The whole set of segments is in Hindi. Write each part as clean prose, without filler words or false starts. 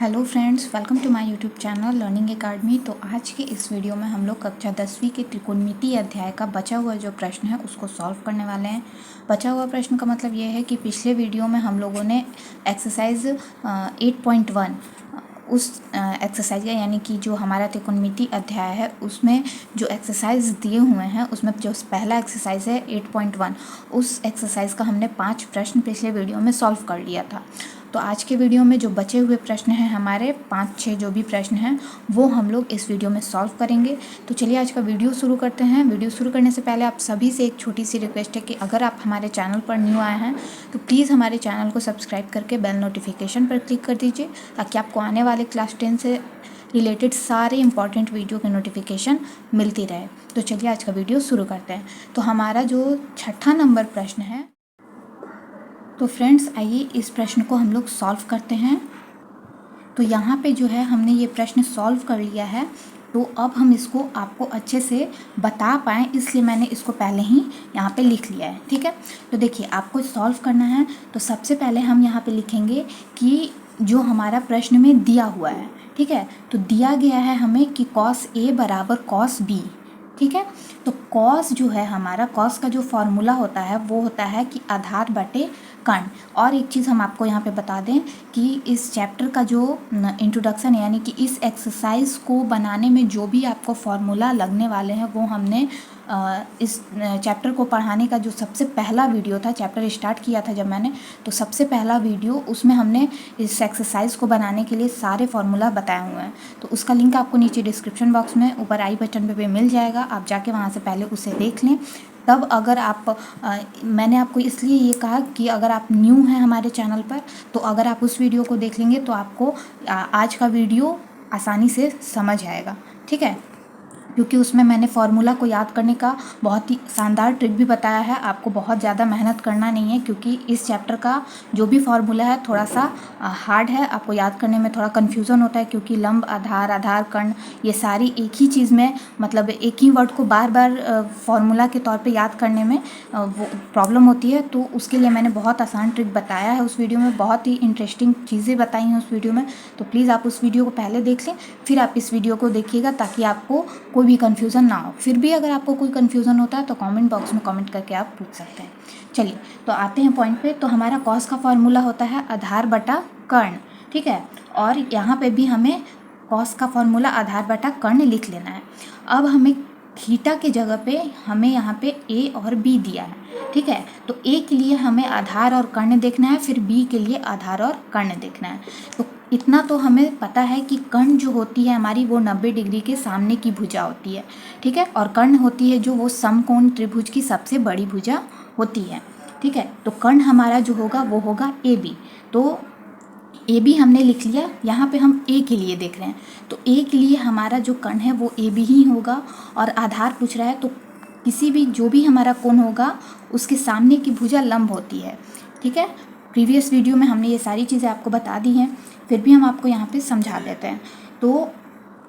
Hello friends, welcome to my YouTube channel learning academy. तो आज के इस वीडियो में हम लोग कक्षा 10वीं के त्रिकोणमिति अध्याय का बचा हुआ जो प्रश्न है उसको सॉल्व करने वाले हैं। बचा हुआ प्रश्न का मतलब ये है कि पिछले वीडियो में हम लोगों ने एक्सरसाइज 8.1 उस एक्सरसाइज का यानी कि जो हमारा त्रिकोणमिति अध्याय है उसमें जो एक्सरसाइज दिए हुए हैं उसमें जो पहला एक्सरसाइज है 8.1 उस एक्सरसाइज का हमने 5 प्रश्न पिछले वीडियो में सॉल्व कर लिया था। तो आज के वीडियो में जो बचे हुए प्रश्न हैं हमारे 5-6 जो भी प्रश्न हैं वो हम लोग इस वीडियो में सॉल्व करेंगे। तो चलिए आज का वीडियो शुरू करते हैं। वीडियो शुरू करने से पहले आप सभी से एक छोटी सी रिक्वेस्ट है कि अगर आप हमारे चैनल पर न्यू आए हैं तो प्लीज़ हमारे चैनल को सब्सक्राइब करके बेल नोटिफिकेशन पर क्लिक कर दीजिए ताकि आपको आने वाले क्लास 10 से रिलेटेड सारे इंपॉर्टेंट वीडियो के नोटिफिकेशन मिलती रहे। तो चलिए आज का वीडियो शुरू करते हैं। तो हमारा जो 6ठा नंबर प्रश्न है, तो फ्रेंड्स आइए इस प्रश्न को हम लोग सॉल्व करते हैं। तो यहाँ पे जो है हमने ये प्रश्न सॉल्व कर लिया है। तो अब हम इसको आपको अच्छे से बता पाएँ इसलिए मैंने इसको पहले ही यहाँ पे लिख लिया है। ठीक है, तो देखिए आपको सॉल्व करना है तो सबसे पहले हम यहाँ पे लिखेंगे कि जो हमारा प्रश्न में दिया हुआ है, ठीक है, तो दिया गया है हमें कि cos A बराबर cos B। ठीक है, तो कॉस जो है हमारा कॉस का जो फॉर्मूला होता है वो होता है कि आधार बटे कर्ण। और एक चीज़ हम आपको यहाँ पे बता दें कि इस चैप्टर का जो इंट्रोडक्शन है यानी कि इस एक्सरसाइज को बनाने में जो भी आपको फॉर्मूला लगने वाले हैं वो हमने इस चैप्टर को पढ़ाने का जो सबसे पहला वीडियो था, चैप्टर स्टार्ट किया था जब मैंने, तो सबसे पहला वीडियो उसमें हमने इस एक्सरसाइज को बनाने के लिए सारे फार्मूला बताए हुए हैं। तो उसका लिंक आपको नीचे डिस्क्रिप्शन बॉक्स में ऊपर आई बटन पे मिल जाएगा, आप जाके वहाँ से पहले उसे देख लें। तब अगर आप मैंने आपको इसलिए ये कहा कि अगर आप न्यू हैं हमारे चैनल पर तो अगर आप उस वीडियो को देख लेंगे तो आपको आज का वीडियो आसानी से समझ आएगा। ठीक है, क्योंकि उसमें मैंने फार्मूला को याद करने का बहुत ही शानदार ट्रिक भी बताया है। आपको बहुत ज़्यादा मेहनत करना नहीं है क्योंकि इस चैप्टर का जो भी फार्मूला है थोड़ा सा हार्ड है, आपको याद करने में थोड़ा कन्फ्यूज़न होता है क्योंकि लंब आधार आधार कर्ण ये सारी एक ही चीज़ में मतलब एक ही वर्ड को बार बार फार्मूला के तौर पे याद करने में वो प्रॉब्लम होती है। तो उसके लिए मैंने बहुत आसान ट्रिक बताया है उस वीडियो में, बहुत ही इंटरेस्टिंग चीज़ें बताई हैं उस वीडियो में। तो प्लीज़ आप उस वीडियो को पहले देख लें फिर आप इस वीडियो को देखिएगा ताकि आपको कोई भी कन्फ्यूज़न ना हो। फिर भी अगर आपको कोई कन्फ्यूज़न होता है तो कमेंट बॉक्स में कमेंट करके आप पूछ सकते हैं। चलिए तो आते हैं पॉइंट पे। तो हमारा कॉस का फॉर्मूला होता है आधार बटा कर्ण। ठीक है, और यहाँ पे भी हमें कॉस का फॉर्मूला आधार बटा कर्ण लिख लेना है। अब हमें थीटा के जगह पे हमें यहाँ पे ए और बी दिया है। ठीक है, तो ए के लिए हमें आधार और कर्ण देखना है, फिर बी के लिए आधार और कर्ण देखना है। तो इतना तो हमें पता है कि कर्ण जो होती है हमारी वो 90 डिग्री के सामने की भुजा होती है। ठीक है, और कर्ण होती है जो वो समकोण त्रिभुज की सबसे बड़ी भुजा होती है। ठीक है, तो कर्ण हमारा जो होगा वो होगा ए बी। तो ए बी हमने लिख लिया, यहाँ पे हम ए के लिए देख रहे हैं। तो ए के लिए हमारा जो कर्ण है वो ए बी ही होगा और आधार पूछ रहा है तो किसी भी जो भी हमारा कोण होगा उसके सामने की भुजा लंब होती है। ठीक है, प्रीवियस वीडियो में हमने ये सारी चीज़ें आपको बता दी हैं, फिर भी हम आपको यहाँ पे समझा देते हैं। तो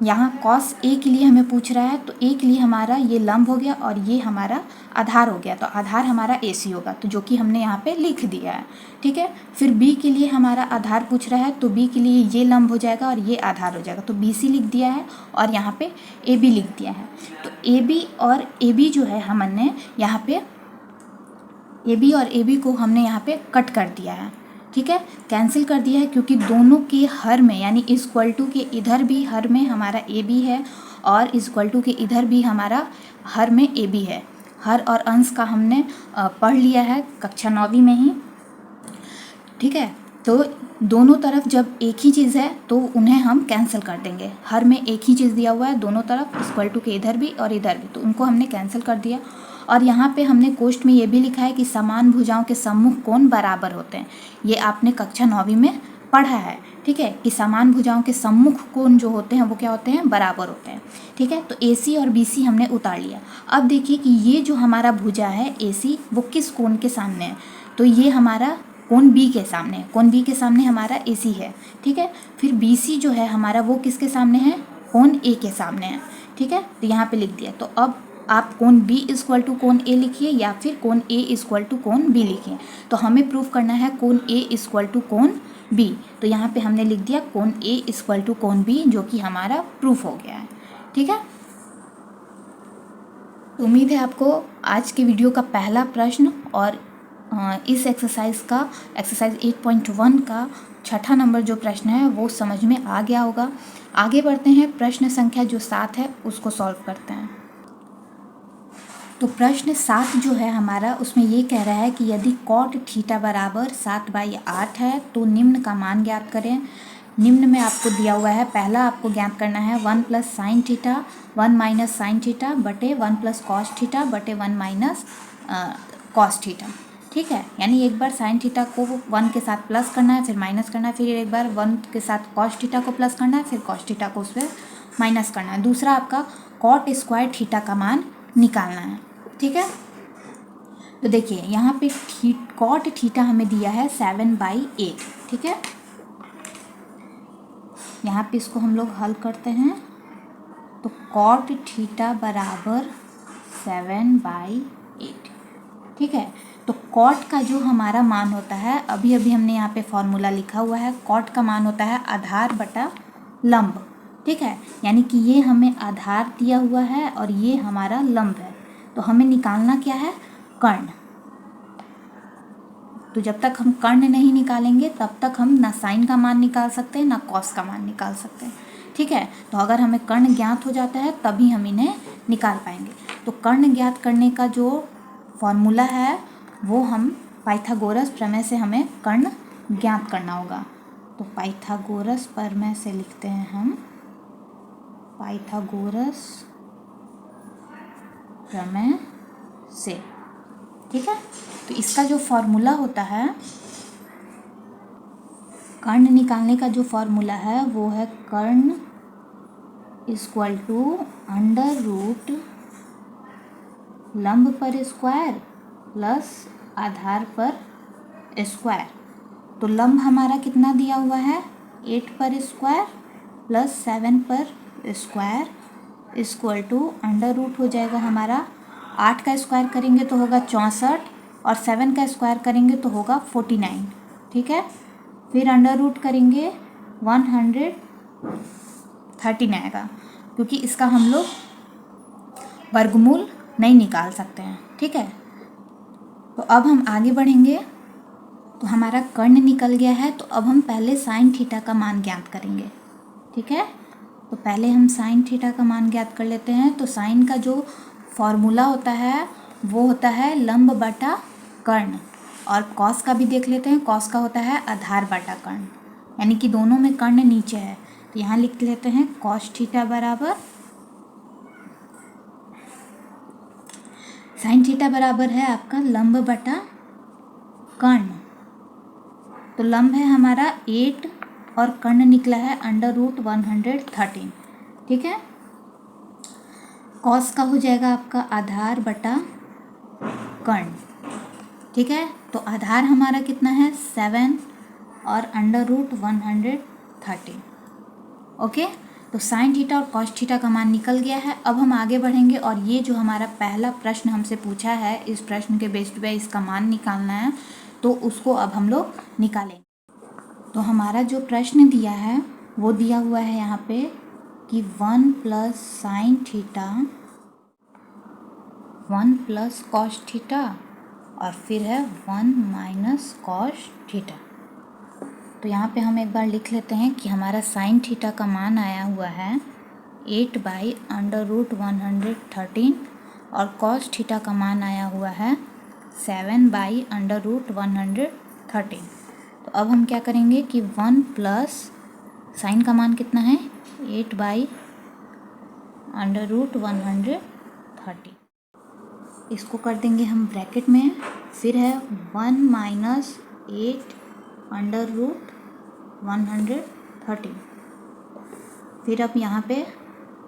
यहाँ कॉस ए के लिए हमें पूछ रहा है तो ए के लिए हमारा ये लंब हो गया और ये हमारा आधार हो गया, तो आधार हमारा ए सी होगा, तो जो कि हमने यहाँ पे लिख दिया है। ठीक है, फिर बी के लिए हमारा आधार पूछ रहा है तो बी के लिए ये लंब हो जाएगा और ये आधार हो जाएगा, तो बी सी लिख दिया है और यहाँ पे ए बी लिख दिया है। तो ए बी और ए बी जो है हमने यहाँ पे ए बी और ए बी को हमने यहाँ पे कट कर दिया है। ठीक है, कैंसिल कर दिया है क्योंकि दोनों के हर में यानी इक्वल टू के इधर भी हर में हमारा ए बी है और इक्वल टू के इधर भी हमारा हर में ए बी है। हर और अंश का हमने पढ़ लिया है कक्षा 9वीं में ही। ठीक है, तो दोनों तरफ जब एक ही चीज़ है तो उन्हें हम कैंसिल कर देंगे। हर में एक ही चीज़ दिया हुआ है दोनों तरफ इक्वल टू के इधर भी और इधर भी, तो उनको हमने कैंसिल कर दिया। और यहाँ पे हमने कोष्ठ में ये भी लिखा है कि समान भुजाओं के सम्मुख कोण बराबर होते हैं। ये आपने कक्षा 9वीं में पढ़ा है। ठीक है, कि समान भुजाओं के सम्मुख कोण जो होते हैं वो क्या होते हैं, बराबर होते हैं। ठीक है, तो ए सी और बी सी हमने उतार लिया। अब देखिए कि ये जो हमारा भुजा है ए सी वो किस कोण के सामने है, तो ये हमारा कोण बी के सामने, कोण बी के सामने हमारा ए सी है। ठीक है, फिर बी सी जो है हमारा वो किसके सामने है, कोण ए के सामने है। ठीक है, तो यहाँ पे लिख दिया। तो अब आप कोण बी इक्वल टू कोण ए लिखिए या फिर कोण ए इक्वल टू कोण बी लिखिए। तो हमें प्रूफ करना है कोण ए इक्वल टू कोण बी। तो यहाँ पे हमने लिख दिया कोण ए इक्वल टू कोण बी, जो कि हमारा प्रूफ हो गया है। ठीक है, उम्मीद है आपको आज की वीडियो का पहला प्रश्न और इस एक्सरसाइज 8.1 का छठा नंबर जो प्रश्न है वो समझ में आ गया होगा। आगे बढ़ते हैं, प्रश्न संख्या जो 7 है उसको सॉल्व करते हैं। तो प्रश्न 7 जो है हमारा, उसमें ये कह रहा है कि यदि कॉट थीटा बराबर 7/8 है तो निम्न का मान ज्ञात करें। निम्न में आपको दिया हुआ है, पहला आपको ज्ञात करना है 1 + sin थीटा 1 - sin थीटा बटे 1 + cos थीटा बटे 1 - cos थीटा। ठीक है, यानी एक बार sin थीटा को 1 के साथ प्लस करना है, फिर माइनस करना है, फिर एक बार 1 के साथ cos थीटा को प्लस करना है, फिर cos थीटा को उस पर माइनस करना है। दूसरा आपका cot स्क्वायर थीटा का मान निकालना है। ठीक है, तो देखिए यहाँ पे कॉट थीटा हमें दिया है 7/8। ठीक है, यहाँ पे इसको हम लोग हल करते हैं तो कॉट थीटा बराबर 7/8। ठीक है, तो कॉट का जो हमारा मान होता है, अभी अभी हमने यहाँ पे फॉर्मूला लिखा हुआ है, कॉट का मान होता है आधार बटा लंब। ठीक है, यानी कि ये हमें आधार दिया हुआ है और ये हमारा लंब है, तो हमें निकालना क्या है, कर्ण। तो जब तक हम कर्ण नहीं निकालेंगे तब तक हम ना साइन का मान निकाल सकते हैं ना कॉस का मान निकाल सकते हैं। ठीक है, तो अगर हमें कर्ण ज्ञात हो जाता है तभी हम इन्हें निकाल पाएंगे। तो कर्ण ज्ञात करने का जो फॉर्मूला है वो हम पाइथागोरस प्रमेय से हमें कर्ण ज्ञात करना होगा। तो पाइथागोरस प्रमेय से लिखते हैं हम, पाइथागोरस प्रमेय से। ठीक है, तो इसका जो फॉर्मूला होता है, कर्ण निकालने का जो फॉर्मूला है वो है कर्ण इक्वल टू √ लंब पर स्क्वायर प्लस आधार पर स्क्वायर। तो लंब हमारा कितना दिया हुआ है, 8 पर स्क्वायर प्लस 7 पर स्क्वायर इक्वल टू √ हो जाएगा हमारा 8 का स्क्वायर करेंगे तो होगा 64 और 7 का स्क्वायर करेंगे तो होगा 49। ठीक है, फिर √ करेंगे 113 आएगा, क्योंकि इसका हम लोग वर्गमूल नहीं निकाल सकते हैं। ठीक है, तो अब हम आगे बढ़ेंगे। तो हमारा कर्ण निकल गया है, तो अब हम पहले साइन थीटा का मान ज्ञात करेंगे। ठीक है, तो पहले हम साइन थीटा का मान ज्ञात कर लेते हैं। तो साइन का जो फॉर्मूला होता है वो होता है लंब बटा कर्ण, और कॉस का भी देख लेते हैं, कॉस का होता है आधार बटा कर्ण, यानी कि दोनों में कर्ण नीचे है। तो यहाँ लिख लेते हैं कॉस थीटा बराबर साइन थीटा बराबर है आपका लंब बटा कर्ण। तो लंब है हमारा 8 और कर्ण निकला है √113। ठीक है, कॉस का हो जाएगा आपका आधार बटा कर्ण। ठीक है, तो आधार हमारा कितना है 7 और √113। ओके, तो साइन थीटा और कॉस थीटा का मान निकल गया है। अब हम आगे बढ़ेंगे और ये जो हमारा पहला प्रश्न हमसे पूछा है, इस प्रश्न के बेस्ड पे इसका मान निकालना है, तो उसको अब हम लोग निकालेंगे। तो हमारा जो प्रश्न दिया है वो दिया हुआ है यहाँ पे कि 1 + sin थीटा 1 + cos थीटा और फिर है 1 - cos थीटा। तो यहाँ पे हम एक बार लिख लेते हैं कि हमारा साइन थीटा का मान आया हुआ है 8/√113 और cos थीटा का मान आया हुआ है 7/√113। तो अब हम क्या करेंगे कि 1 प्लस साइन का मान कितना है 8/√113, इसको कर देंगे हम ब्रैकेट में, फिर है 1 - 8/√113। फिर अब यहाँ पे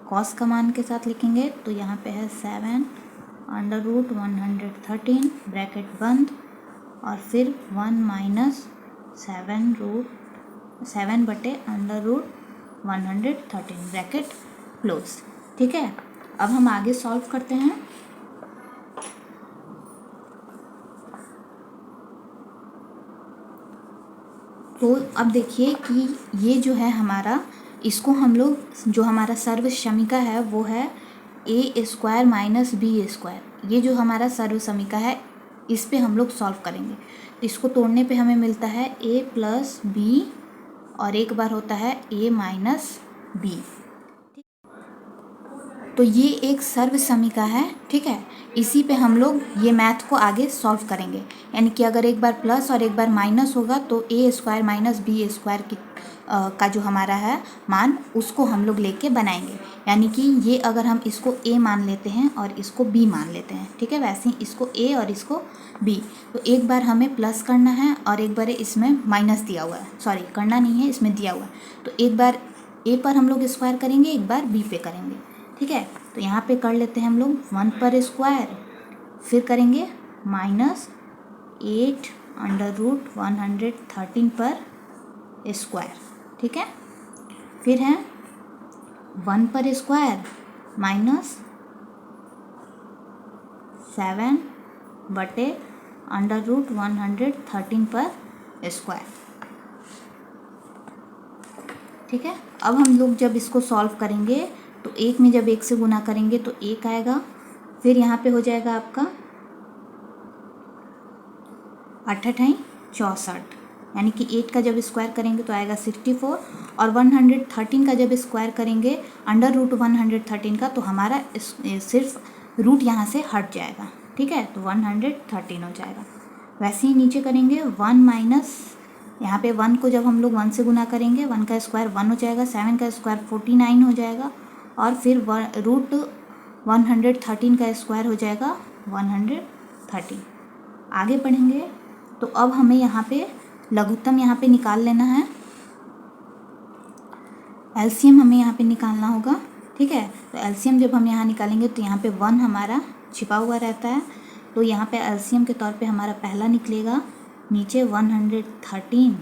कॉस का मान के साथ लिखेंगे, तो यहाँ पे है 7/√113 ब्रैकेट बंद, और फिर 1 - 7/√113 ब्रैकेट क्लोज। ठीक है, अब हम आगे सॉल्व करते हैं। तो अब देखिए कि ये जो है हमारा, इसको हम लोग, जो हमारा सर्वसमीका है वो है ए स्क्वायर माइनस बी स्क्वायर। ये जो हमारा सर्वसमीका है इस पे हम लोग सॉल्व करेंगे। तो इसको तोड़ने पे हमें मिलता है ए प्लस बी और एक बार होता है ए माइनस बी। तो ये एक सर्वसमीका है, ठीक है। इसी पे हम लोग ये मैथ को आगे सॉल्व करेंगे। यानी कि अगर एक बार प्लस और एक बार माइनस होगा तो ए स्क्वायर माइनस बी स्क्वायर की का जो हमारा है मान, उसको हम लोग लेके बनाएंगे। यानी कि ये अगर हम इसको ए मान लेते हैं और इसको बी मान लेते हैं, ठीक है, वैसे ही इसको ए और इसको बी। तो एक बार हमें प्लस करना है और एक बार इसमें माइनस दिया हुआ है, सॉरी करना नहीं है, इसमें दिया हुआ है। तो एक बार ए पर हम लोग स्क्वायर करेंगे, एक बार बी पे करेंगे, ठीक है। तो यहाँ पे कर लेते हैं हम लोग 1 पर स्क्वायर, फिर करेंगे -8√113 पर स्क्वायर, ठीक है। फिर है 1 पर स्क्वायर -7/√113 पर स्क्वायर, ठीक है। अब हम लोग जब इसको सॉल्व करेंगे तो एक में जब एक से गुना करेंगे तो एक आएगा, फिर यहाँ पे हो जाएगा आपका 8×8 = 64, यानी कि 8 का जब स्क्वायर करेंगे तो आएगा 64, और 113 का जब स्क्वायर करेंगे √113 का, तो हमारा सिर्फ रूट यहाँ से हट जाएगा, ठीक है। तो 113 हो जाएगा। वैसे ही नीचे करेंगे 1 माइनस, यहाँ पे 1 को जब हम लोग 1 से गुना करेंगे 1 का स्क्वायर 1 हो जाएगा, 7 का स्क्वायर 49 हो जाएगा, और फिर √113 का स्क्वायर हो जाएगा 113। आगे बढ़ेंगे तो अब हमें यहाँ पे लघुत्तम यहाँ पे निकाल लेना है, एलसीएम हमें यहाँ पे निकालना होगा, ठीक है। तो एलसीएम जब हम यहाँ निकालेंगे तो यहाँ पे 1 हमारा छिपा हुआ रहता है, तो यहाँ पे एलसीएम के तौर पे हमारा पहला निकलेगा नीचे 113,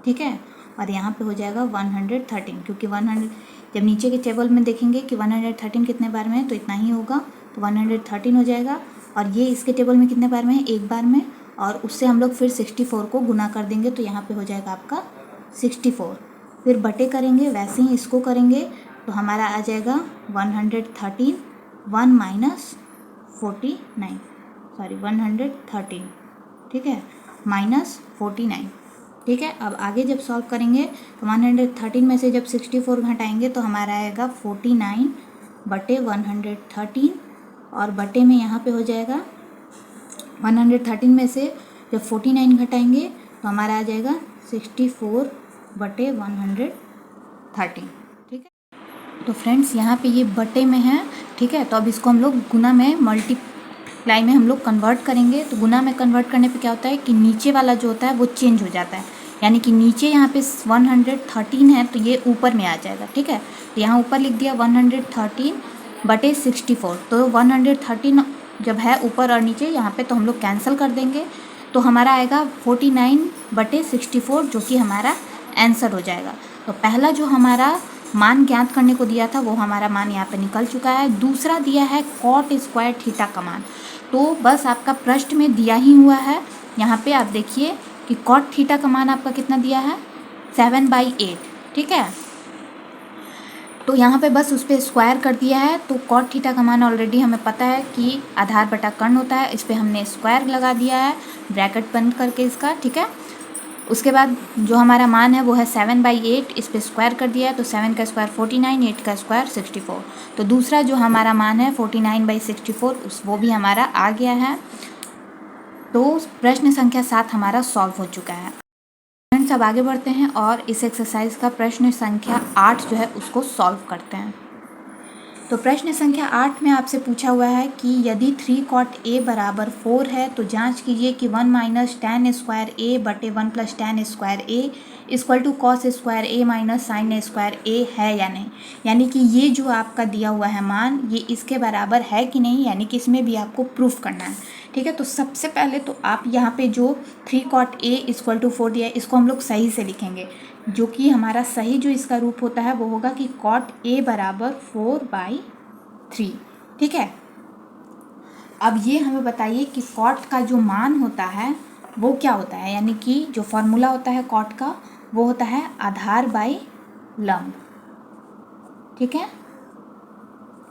ठीक है, और यहाँ पे हो जाएगा 113, क्योंकि 100 जब नीचे के टेबल में देखेंगे कि 113 कितने बार में है तो इतना ही होगा, तो 113 हो जाएगा। और ये इसके टेबल में कितने बार में है, एक बार में, और उससे हम लोग फिर 64 को गुना कर देंगे तो यहाँ पे हो जाएगा आपका 64। फिर बटे करेंगे, वैसे ही इसको करेंगे तो हमारा आ जाएगा 113 113, ठीक है, -49, ठीक है। अब आगे जब सॉल्व करेंगे तो 113 में से जब 64 घटाएंगे तो हमारा आएगा 49/113, और बटे में यहाँ पे हो जाएगा 113 में से जब 49 घटाएंगे तो हमारा आ जाएगा 64/113, ठीक है। तो फ्रेंड्स यहाँ पे ये बटे में है, ठीक है। तो अब इसको हम लोग गुना में, मल्टीप्लाई में हम लोग कन्वर्ट करेंगे। तो गुना में कन्वर्ट करने पे क्या होता है कि नीचे वाला जो होता है वो चेंज हो जाता है, यानी कि नीचे यहाँ पे 113 है तो ये ऊपर में आ जाएगा, ठीक है। तो यहाँ ऊपर लिख दिया 113/64, तो 113 जब है ऊपर और नीचे यहाँ पे तो हम लोग कैंसिल कर देंगे, तो हमारा आएगा 49/64, जो कि हमारा आंसर हो जाएगा। तो पहला जो हमारा मान ज्ञात करने को दिया था वो हमारा मान यहाँ पे निकल चुका है। दूसरा दिया है कॉट स्क्वायर थीटा का मान, तो बस आपका प्रश्न में दिया ही हुआ है। यहाँ पे आप देखिए कि कॉट थीटा का मान आपका कितना दिया है, 7/8, ठीक है। तो यहाँ पे बस उस पर स्क्वायर कर दिया है। तो कॉट थीटा का मान ऑलरेडी हमें पता है कि आधार बटा कर्ण होता है, इस पर हमने स्क्वायर लगा दिया है ब्रैकेट बंद करके इसका, ठीक है। उसके बाद जो हमारा मान है वो है 7/8, इस पर स्क्वायर कर दिया है, तो 7 का स्क्वायर 49, 8 का स्क्वायर 64। तो दूसरा जो हमारा मान है 49/64 वो भी हमारा आ गया है। तो प्रश्न संख्या 7 हमारा सॉल्व हो चुका है। फ्रेंड्स अब आगे बढ़ते हैं और इस एक्सरसाइज का प्रश्न संख्या 8 जो है उसको सॉल्व करते हैं। तो प्रश्न संख्या 8 में आपसे पूछा हुआ है कि यदि 3 cot a = 4 है तो जांच कीजिए कि 1 - tan² a/1 + tan² a = cos² a - sin² a है या नहीं। यानी कि ये जो आपका दिया हुआ है मान, ये इसके बराबर है कि नहीं, यानी कि इसमें भी आपको प्रूफ करना है, ठीक है। तो सबसे पहले तो आप यहाँ पे जो 3 cot a = 4 दिया है इसको हम लोग सही से लिखेंगे, जो कि हमारा सही जो इसका रूप होता है वो होगा कि cot a = 4/3, ठीक है। अब ये हमें बताइए कि cot का जो मान होता है वो क्या होता है, यानी कि जो फॉर्मूला होता है cot का वो होता है आधार बाई लंब। ठीक है,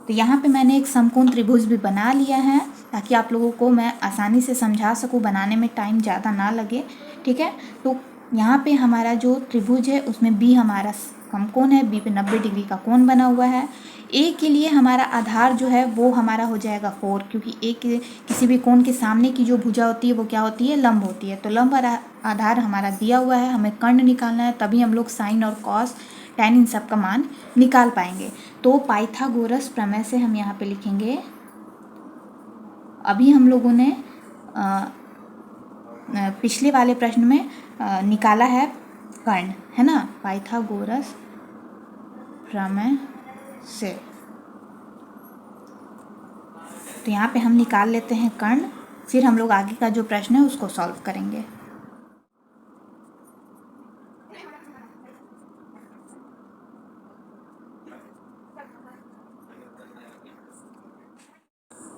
तो यहाँ पे मैंने एक समकोण त्रिभुज भी बना लिया है ताकि आप लोगों को मैं आसानी से समझा सकूँ, बनाने में टाइम ज़्यादा ना लगे। ठीक है, तो यहाँ पे हमारा जो त्रिभुज है उसमें बी हमारा समकोण है, बी पे 90 डिग्री का कोण बना हुआ है। ए के लिए हमारा आधार जो है वो हमारा हो जाएगा 4, क्योंकि ए के किसी भी कोण के सामने की जो भुजा होती है वो क्या होती है, लंब होती है। तो लंब आधार हमारा दिया हुआ है, हमें कर्ण निकालना है, तभी हम लोग साइन और कॉस tan इन सब का मान निकाल पाएंगे। तो पाइथागोरस प्रमेय से हम यहाँ पे लिखेंगे, अभी हम लोगों ने पिछले वाले प्रश्न में निकाला है कर्ण, है ना, पाइथागोरस प्रमेय से। तो यहाँ पे हम निकाल लेते हैं कर्ण, फिर हम लोग आगे का जो प्रश्न है उसको सॉल्व करेंगे।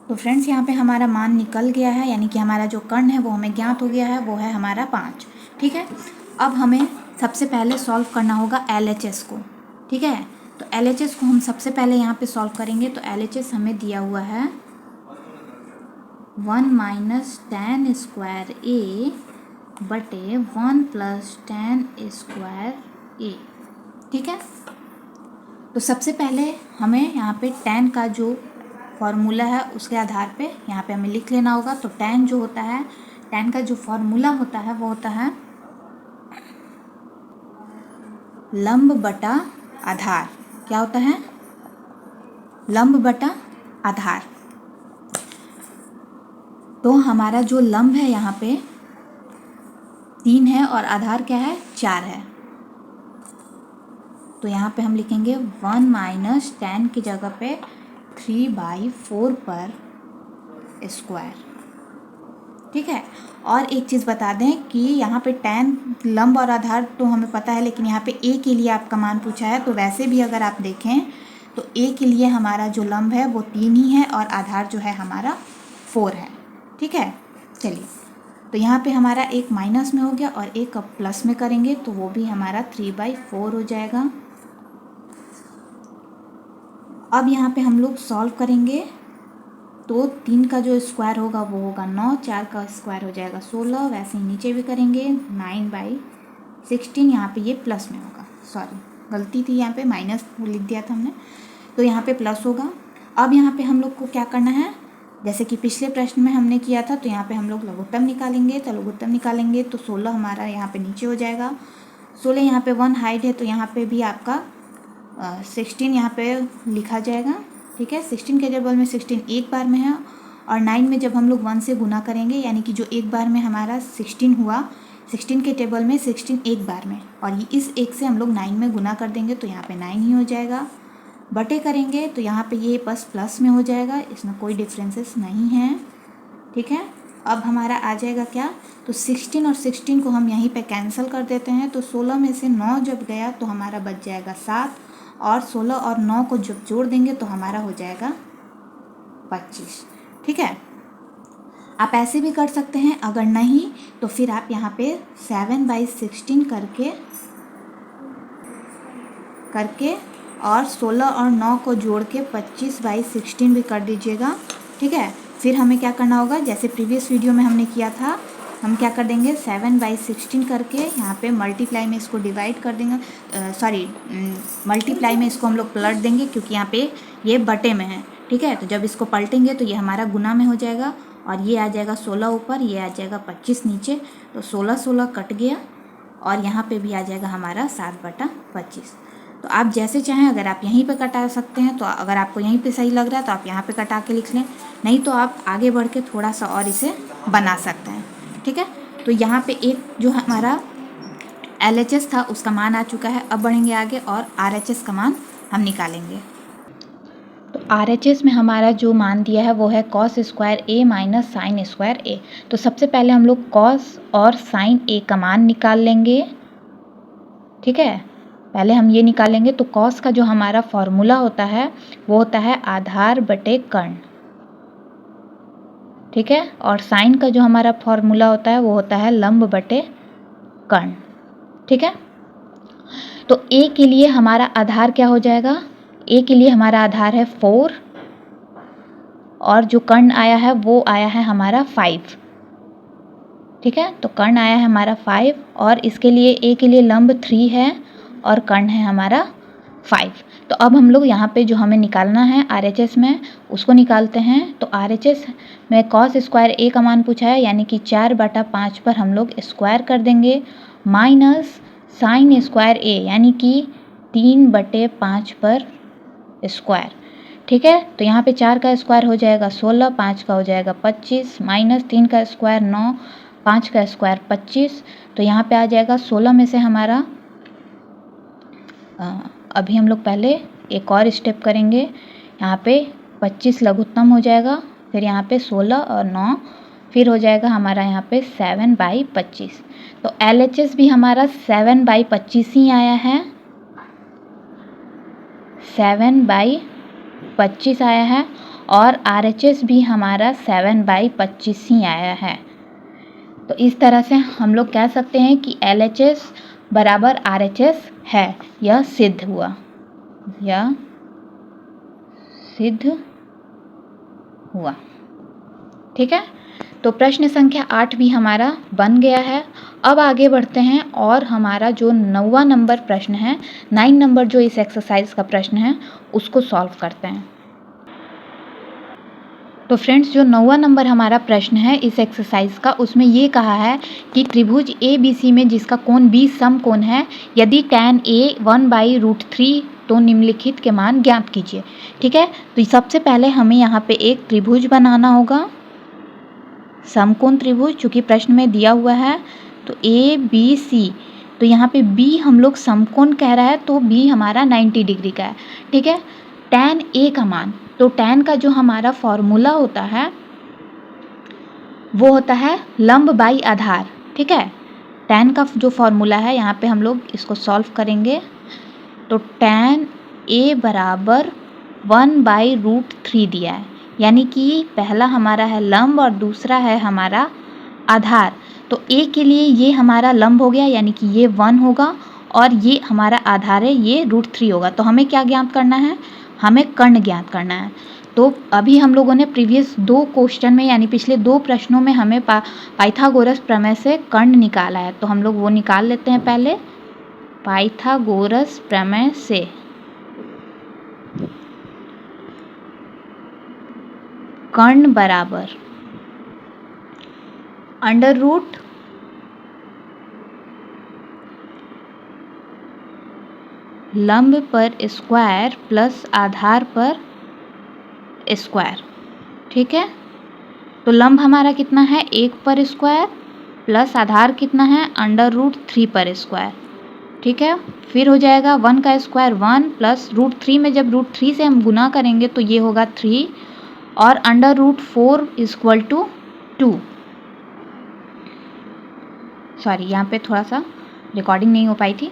तो फ्रेंड्स यहाँ पे हमारा मान निकल गया है, यानी कि हमारा जो कर्ण है वो हमें ज्ञात हो गया है, वो है हमारा 5। ठीक है, अब हमें सबसे पहले सॉल्व करना होगा LHS को। ठीक है, तो LHS को हम सबसे पहले यहाँ पे सॉल्व करेंगे। तो LHS हमें दिया हुआ है 1 माइनस tan स्क्वायर A बटे 1 प्लस tan स्क्वायर A। ठीक है, तो सबसे पहले हमें यहाँ पे tan का जो फॉर्मूला है उसके आधार पे यहाँ पे हमें लिख लेना होगा। तो tan जो होता है, tan का जो फॉर्मूला होता है वो होता है लंब बटा आधार। क्या होता है, लंब बटा आधार। तो हमारा जो लंब है यहाँ पे 3 है और आधार क्या है, 4 है। तो यहाँ पे हम लिखेंगे 1 माइनस tan की जगह पे 3/4 पर स्क्वायर। ठीक है, और एक चीज़ बता दें कि यहाँ पे tan लंब और आधार तो हमें पता है, लेकिन यहाँ पे a के लिए आपका मान पूछा है। तो वैसे भी अगर आप देखें तो a के लिए हमारा जो लंब है वो 3 ही है और आधार जो है हमारा 4 है। ठीक है, चलिए, तो यहाँ पे हमारा एक माइनस में हो गया और एक अब प्लस में करेंगे तो वो भी हमारा 3/4 हो जाएगा। अब यहाँ पे हम लोग सॉल्व करेंगे तो 3 का जो स्क्वायर होगा वो होगा 9, 4 का स्क्वायर हो जाएगा 16, वैसे ही नीचे भी करेंगे 9/16। यहाँ पे ये प्लस में होगा, सॉरी गलती थी, यहाँ पे माइनस लिख दिया था हमने, तो यहाँ पे प्लस होगा। अब यहाँ पे हम लोग को क्या करना है, जैसे कि पिछले प्रश्न में हमने किया था, तो यहाँ पे हम लोग लघुत्तम निकालेंगे। तो लघुत्तम निकालेंगे तो 16 हमारा यहाँ पे नीचे हो जाएगा, 16 यहाँ पे 1 हाइड है तो यहाँ पे भी आपका 16 यहाँ पे लिखा जाएगा। ठीक है, 16 के टेबल में 16 एक बार में है और 9 में जब हम लोग 1 से गुना करेंगे, यानी कि जो एक बार में हमारा 16 हुआ, 16 के टेबल में 16 एक बार में, और इस एक से हम लोग 9 में गुना कर देंगे तो यहाँ पे 9 ही हो जाएगा। बटे करेंगे तो यहाँ पे ये बस प्लस में हो जाएगा, इसमें कोई डिफरेंसेस नहीं है। ठीक है, अब हमारा आ जाएगा क्या, तो 16 और 16 को हम यहीं पे कैंसिल कर देते हैं। तो 16 में से 9 जब गया तो हमारा बच जाएगा 7, और 16 और 9 को जब जोड़ देंगे तो हमारा हो जाएगा 25। ठीक है, आप ऐसे भी कर सकते हैं, अगर नहीं तो फिर आप यहाँ पे 7/16 करके और 16 और 9 को जोड़ के 25/16 भी कर दीजिएगा। ठीक है, फिर हमें क्या करना होगा, जैसे प्रीवियस वीडियो में हमने किया था, हम क्या कर देंगे 7/16 करके यहाँ पे मल्टीप्लाई में इसको डिवाइड कर देंगे, मल्टीप्लाई में इसको हम लोग पलट देंगे क्योंकि यहाँ पे ये बटे में है। ठीक है, तो जब इसको पलटेंगे तो ये हमारा गुना में हो जाएगा और ये आ जाएगा 16 ऊपर, ये आ जाएगा 25 नीचे, तो 16 कट गया और यहाँ पे भी आ जाएगा हमारा 7/25। तो आप जैसे चाहें, अगर आप यहीं पे कटा सकते हैं तो अगर आपको यहीं पे सही लग रहा है तो आप यहाँ पे कटा के लिख लें, नहीं तो आप आगे बढ़ के थोड़ा सा और इसे बना सकते हैं। ठीक है, तो यहाँ पे एक जो हमारा LHS था उसका मान आ चुका है। अब बढ़ेंगे आगे और RHS का मान हम निकालेंगे। तो RHS में हमारा जो मान दिया है वो है cos square A minus sine square A। तो सबसे पहले हम लोग cos और साइन A का मान निकाल लेंगे। ठीक है, पहले हम ये निकालेंगे। तो cos का जो हमारा फॉर्मूला होता है वो होता है आधार बटे कर्ण। ठीक है, और साइन का जो हमारा फॉर्मूला होता है वो होता है लंब बटे कर्ण। ठीक है, तो a के लिए हमारा आधार क्या हो जाएगा, a के लिए हमारा आधार है 4 और जो कर्ण आया है वो आया है हमारा 5। ठीक है, तो कर्ण आया है हमारा 5 और इसके लिए a के लिए लंब 3 है और कर्ण है हमारा 5। तो अब हम लोग यहाँ पे जो हमें निकालना है RHS में उसको निकालते हैं। तो RHS में cos स्क्वायर a का मान पूछा है, यानी कि 4/5 पर हम लोग स्क्वायर कर देंगे, माइनस साइन स्क्वायर a यानी कि 3/5 पर स्क्वायर। ठीक है, तो यहाँ पे 4 का स्क्वायर हो जाएगा 16, 5 का हो जाएगा 25, माइनस 3 का स्क्वायर 9, 5 का स्क्वायर 25। तो यहाँ पे आ जाएगा 16 में से हमारा अभी हम लोग पहले एक और स्टेप करेंगे। यहाँ पे 25 लघुत्तम हो जाएगा, फिर यहाँ पे 16 और 9, फिर हो जाएगा हमारा यहाँ पे 7/25। तो LHS भी हमारा 7/25 ही आया है, 7/25 आया है और RHS भी हमारा 7/25 ही आया है। तो इस तरह से हम लोग कह सकते हैं कि LHS बराबर RHS है। यह सिद्ध हुआ, यह सिद्ध हुआ। ठीक है, तो प्रश्न संख्या 8 भी हमारा बन गया है। अब आगे बढ़ते हैं और हमारा जो 9वां नंबर प्रश्न है, 9 नंबर जो इस एक्सरसाइज का प्रश्न है उसको सॉल्व करते हैं। तो फ्रेंड्स, जो 9वां नंबर हमारा प्रश्न है इस एक्सरसाइज का, उसमें ये कहा है कि त्रिभुज ABC में जिसका कोण B समकोण है, यदि tan A 1/√3 तो निम्नलिखित के मान ज्ञात कीजिए। ठीक है, तो सबसे पहले हमें यहाँ पे एक त्रिभुज बनाना होगा, समकोण त्रिभुज, चूँकि प्रश्न में दिया हुआ है। तो ABC, तो यहाँ पे B हम लोग समकोण कह रहा है तो B हमारा 90 डिग्री का है। ठीक है, tan A का मान, तो tan का जो हमारा फॉर्मूला होता है वो होता है लंब बाई आधार। ठीक है, tan का जो फॉर्मूला है यहाँ पे हम लोग इसको सॉल्व करेंगे। तो tan A बराबर 1/√3 दिया है, यानी कि पहला हमारा है लंब और दूसरा है हमारा आधार। तो A के लिए ये हमारा लंब हो गया, यानी कि ये 1 होगा और ये हमारा आधार है, ये √3 होगा। तो हमें क्या ज्ञात करना है, हमें कर्ण ज्ञात करना है। तो अभी हम लोगों ने प्रीवियस 2 क्वेश्चन में यानी पिछले 2 प्रश्नों में हमें पाइथागोरस प्रमेय से कर्ण निकाला है, तो हम लोग वो निकाल लेते हैं पहले। पाइथागोरस प्रमेय से कर्ण बराबर √ लंब पर स्क्वायर प्लस आधार पर स्क्वायर। ठीक है, तो लंब हमारा कितना है 1 पर स्क्वायर प्लस आधार कितना है √3 पर स्क्वायर। ठीक है, फिर हो जाएगा 1 का स्क्वायर 1 प्लस √3 में जब √3 से हम गुना करेंगे तो ये होगा 3 और √4 = 2। सॉरी, यहाँ पे थोड़ा सा रिकॉर्डिंग नहीं हो पाई थी।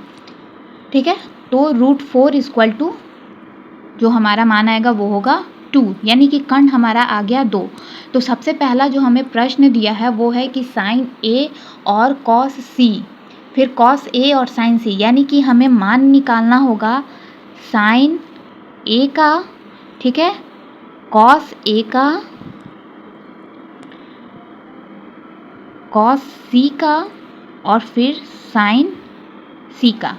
ठीक है, तो √4 = जो हमारा मान आएगा वो होगा 2, यानी कि कर्ण हमारा आ गया 2। तो सबसे पहला जो हमें प्रश्न दिया है वो है कि साइन A और cos C, फिर cos A और साइन C, यानी कि हमें मान निकालना होगा साइन A का, ठीक है, cos A का, cos C का और फिर साइन C का।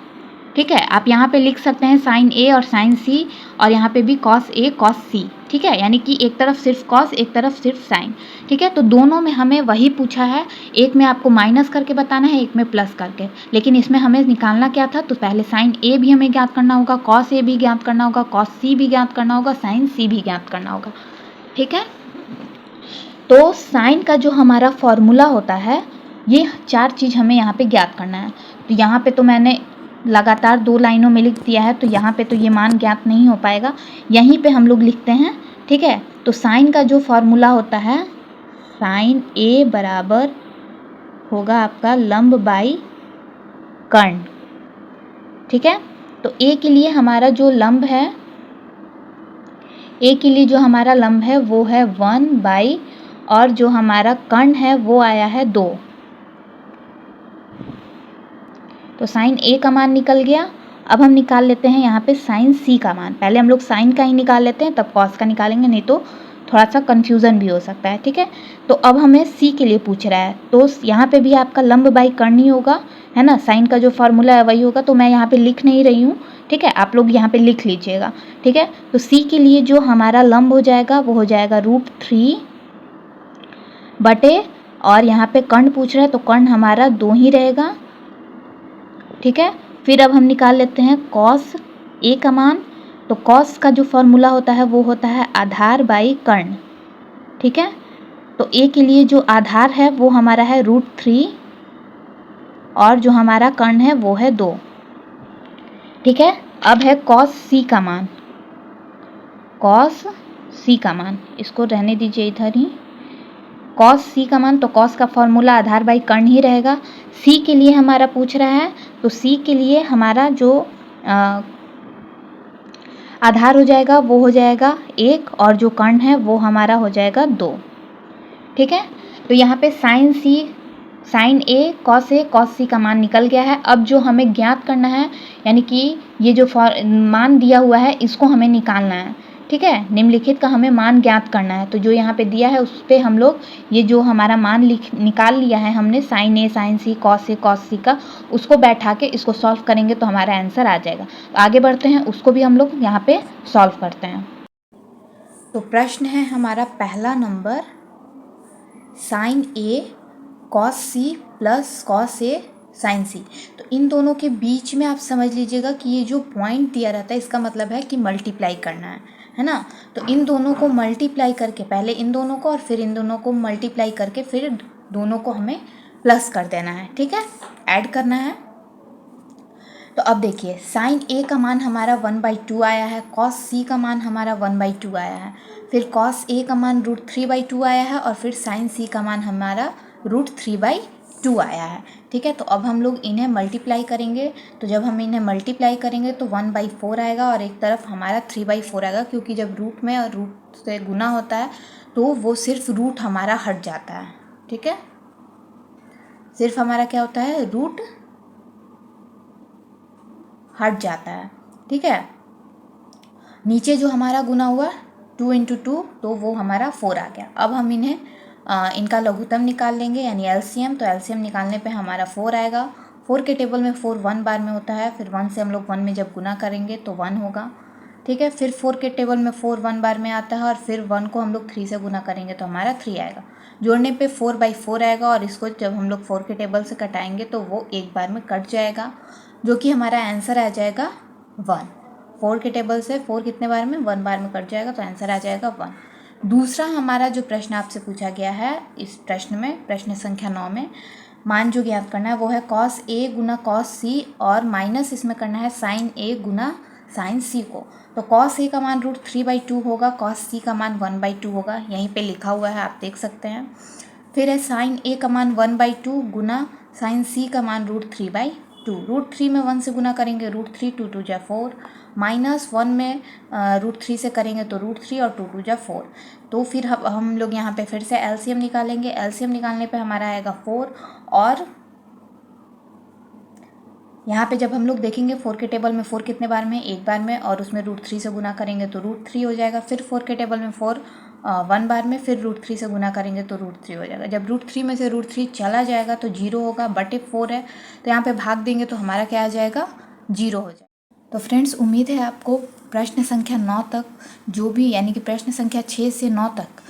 ठीक है, आप यहाँ पे लिख सकते हैं साइन A और साइन C और यहाँ पे भी cos A cos C। ठीक है, यानी कि एक तरफ सिर्फ cos, एक तरफ सिर्फ साइन। ठीक है, तो दोनों में हमें वही पूछा है, एक में आपको माइनस करके बताना है, एक में प्लस करके, लेकिन इसमें हमें निकालना क्या था, तो पहले साइन A भी हमें ज्ञात करना होगा, cos A भी ज्ञात करना होगा, cos C भी ज्ञात करना होगा, साइन C भी ज्ञात करना होगा। ठीक है, तो साइन का जो हमारा फॉर्मूला होता है, ये 4 चीज़ हमें यहाँ पे ज्ञात करना है। तो यहाँ पे तो मैंने लगातार 2 लाइनों में लिख दिया है, तो यहाँ पे तो ये मान ज्ञात नहीं हो पाएगा, यहीं पे हम लोग लिखते हैं। ठीक है, तो साइन का जो फॉर्मूला होता है, साइन A बराबर होगा आपका लंब बाई कर्ण। ठीक है, तो A के लिए हमारा जो लंब है, A के लिए जो हमारा लंब है वो है 1/, और जो हमारा कर्ण है वो आया है 2। तो साइन A का मान निकल गया अब हम निकाल लेते हैं यहाँ पे साइन सी का मान। पहले हम लोग साइन का ही निकाल लेते हैं, तब कॉस का निकालेंगे, नहीं तो थोड़ा सा कन्फ्यूज़न भी हो सकता है। ठीक है, तो अब हमें सी के लिए पूछ रहा है, तो यहाँ पे भी आपका लंब बाई कर्ण ही होगा, है ना। साइन का जो फार्मूला है वही होगा, तो मैं यहाँ पे लिख नहीं रही हूँ। ठीक है, आप लोग यहाँ पे लिख लीजिएगा। ठीक है, तो सी के लिए जो हमारा लंब हो जाएगा वो हो जाएगा √3 बटे, और यहाँ पे कर्ण पूछ रहा है तो कर्ण हमारा 2 ही रहेगा। ठीक है, फिर अब हम निकाल लेते हैं कॉस ए का मान। तो कॉस का जो फॉर्मूला होता है वो होता है आधार बाई कर्ण। ठीक है, तो ए के लिए जो आधार है वो हमारा है √3 और जो हमारा कर्ण है वो है 2। ठीक है, अब है कॉस सी का मान। कॉस सी का मान, इसको रहने दीजिए इधर ही। कॉस सी का मान, तो कॉस का फॉर्मूला आधार बाई कर्ण ही रहेगा। सी के लिए हमारा पूछ रहा है, तो सी के लिए हमारा जो आधार हो जाएगा वो हो जाएगा 1 और जो कर्ण है वो हमारा हो जाएगा 2। ठीक है, तो यहाँ पे साइन ए कॉस सी का मान निकल गया है। अब जो हमें ज्ञात करना है, यानी कि ये जो मान दिया हुआ है इसको हमें निकालना है। ठीक है, निम्नलिखित का हमें मान ज्ञात करना है। तो जो यहाँ पे दिया है उस पर हम लोग ये जो हमारा मान निकाल लिया है हमने, साइन ए साइन सी कॉस सी का, उसको बैठा के इसको सॉल्व करेंगे तो हमारा आंसर आ जाएगा। तो आगे बढ़ते हैं, उसको भी हम लोग यहाँ पे सॉल्व करते हैं। तो प्रश्न है हमारा पहला number, sign A cos C plus cos A sign सी। तो इन दोनों के बीच में आप समझ लीजिएगा कि ये जो पॉइंट दिया रहता है इसका मतलब है कि मल्टीप्लाई करना है ना। तो इन दोनों को मल्टीप्लाई करके, पहले इन दोनों को और फिर इन दोनों को मल्टीप्लाई करके फिर दोनों को हमें प्लस कर देना है। ठीक है, ऐड करना है। तो अब देखिए, साइन ए का मान हमारा 1/2 आया है, कॉस सी का मान हमारा 1/2 आया है, फिर कॉस ए का मान √3/2 आया है, और फिर साइन सी का मान हमारा √3/2 आया है। ठीक है, तो अब हम लोग इन्हें मल्टीप्लाई करेंगे। तो जब हम इन्हें मल्टीप्लाई करेंगे तो 1/4 आएगा और एक तरफ हमारा 3/4 आएगा, क्योंकि जब रूट में और रूट से गुना होता है तो वो सिर्फ रूट हमारा हट जाता है। ठीक है, सिर्फ हमारा क्या होता है, रूट हट जाता है। ठीक है, नीचे जो हमारा गुना हुआ 2 × 2, तो वो हमारा 4 आ गया। अब हम इन्हें इनका लघुत्तम निकाल लेंगे, यानी एलसीएम। तो एलसीएम निकालने पे हमारा 4 आएगा। 4 के टेबल में 4 1 बार में होता है, फिर 1 से हम लोग 1 में जब गुना करेंगे तो 1 होगा। ठीक है, फिर 4 के टेबल में 4 1 बार में आता है, और फिर 1 को हम लोग 3 से गुना करेंगे तो हमारा 3 आएगा। जोड़ने पे 4/4 आएगा, और इसको जब हम लोग 4 के टेबल से कटाएंगे तो वो एक बार में कट जाएगा, जो कि हमारा आंसर आ जाएगा 1। 4 के टेबल से 4 कितने बार में, 1 बार में कट जाएगा, तो आंसर आ जाएगा 1। दूसरा हमारा जो प्रश्न आपसे पूछा गया है इस प्रश्न में, प्रश्न संख्या 9 में, मान जो ज्ञात करना है वो है कॉस ए गुना कॉस सी, और माइनस इसमें करना है साइन ए गुना साइन सी को। तो कॉस ए का मान √3/2 होगा, कॉस सी का मान 1/2 होगा, यहीं पे लिखा हुआ है, आप देख सकते हैं। फिर है साइन ए का मान 1/2 गुना साइन सी का मान √3/2। √3 में 1 से गुना करेंगे √3, 2 2 जा 4, माइनस 1 में √3 से करेंगे तो √3 और 2 2 जा 4। तो फिर हम लोग यहाँ पे फिर से एलसीएम निकालेंगे। एलसीएम निकालने पे हमारा आएगा 4, और यहाँ पे जब हम लोग देखेंगे 4 के टेबल में 4 कितने बार में, एक बार में, और उसमें √3 से गुना करेंगे तो √3 हो जाएगा। फिर 4 के टेबल में 4 1 बार में, फिर √3 से गुना करेंगे तो √3 हो जाएगा। जब √3 में से √3 चला जाएगा तो 0 होगा, बटे 4 है तो यहाँ पे भाग देंगे तो हमारा क्या आ जाएगा, 0 हो जाएगा। तो फ्रेंड्स, उम्मीद है आपको प्रश्न संख्या 9 तक जो भी, यानी कि प्रश्न संख्या 6 से 9 तक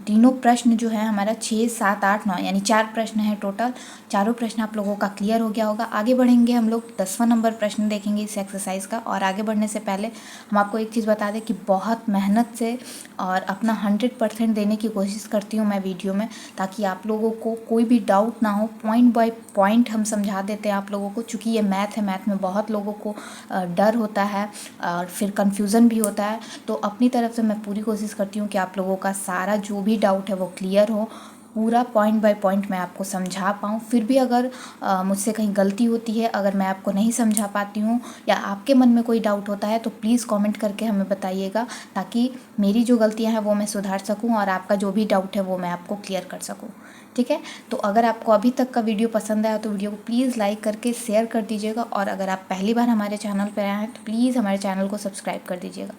तीनों प्रश्न जो है हमारा 6 7 8 9, यानी 4 प्रश्न है टोटल, चारों प्रश्न आप लोगों का क्लियर हो गया होगा। आगे बढ़ेंगे हम लोग 10वां नंबर प्रश्न देखेंगे इस एक्सरसाइज का। और आगे बढ़ने से पहले हम आपको एक चीज़ बता दें कि बहुत मेहनत से और अपना 100% देने की कोशिश करती हूँ मैं वीडियो में, ताकि आप लोगों को कोई भी डाउट ना हो। पॉइंट बाय पॉइंट हम समझा देते हैं आप लोगों को, चूँकि ये मैथ है, मैथ में बहुत लोगों को डर होता है और फिर कन्फ्यूज़न भी होता है। तो अपनी तरफ से मैं पूरी कोशिश करती हूँ कि आप लोगों का सारा जो भी डाउट है वो क्लियर हो, पूरा पॉइंट बाय पॉइंट मैं आपको समझा पाऊँ। फिर भी अगर मुझसे कहीं गलती होती है, अगर मैं आपको नहीं समझा पाती हूँ या आपके मन में कोई डाउट होता है, तो प्लीज़ कमेंट करके हमें बताइएगा, ताकि मेरी जो गलतियाँ हैं वो मैं सुधार सकूँ और आपका जो भी डाउट है वो मैं आपको क्लियर कर सकूँ। ठीक है। तो अगर आपको अभी तक का वीडियो पसंद आया तो वीडियो को प्लीज़ लाइक करके शेयर कर दीजिएगा, और अगर आप पहली बार हमारे चैनल पर आए हैं तो प्लीज़ हमारे चैनल को सब्सक्राइब कर दीजिएगा।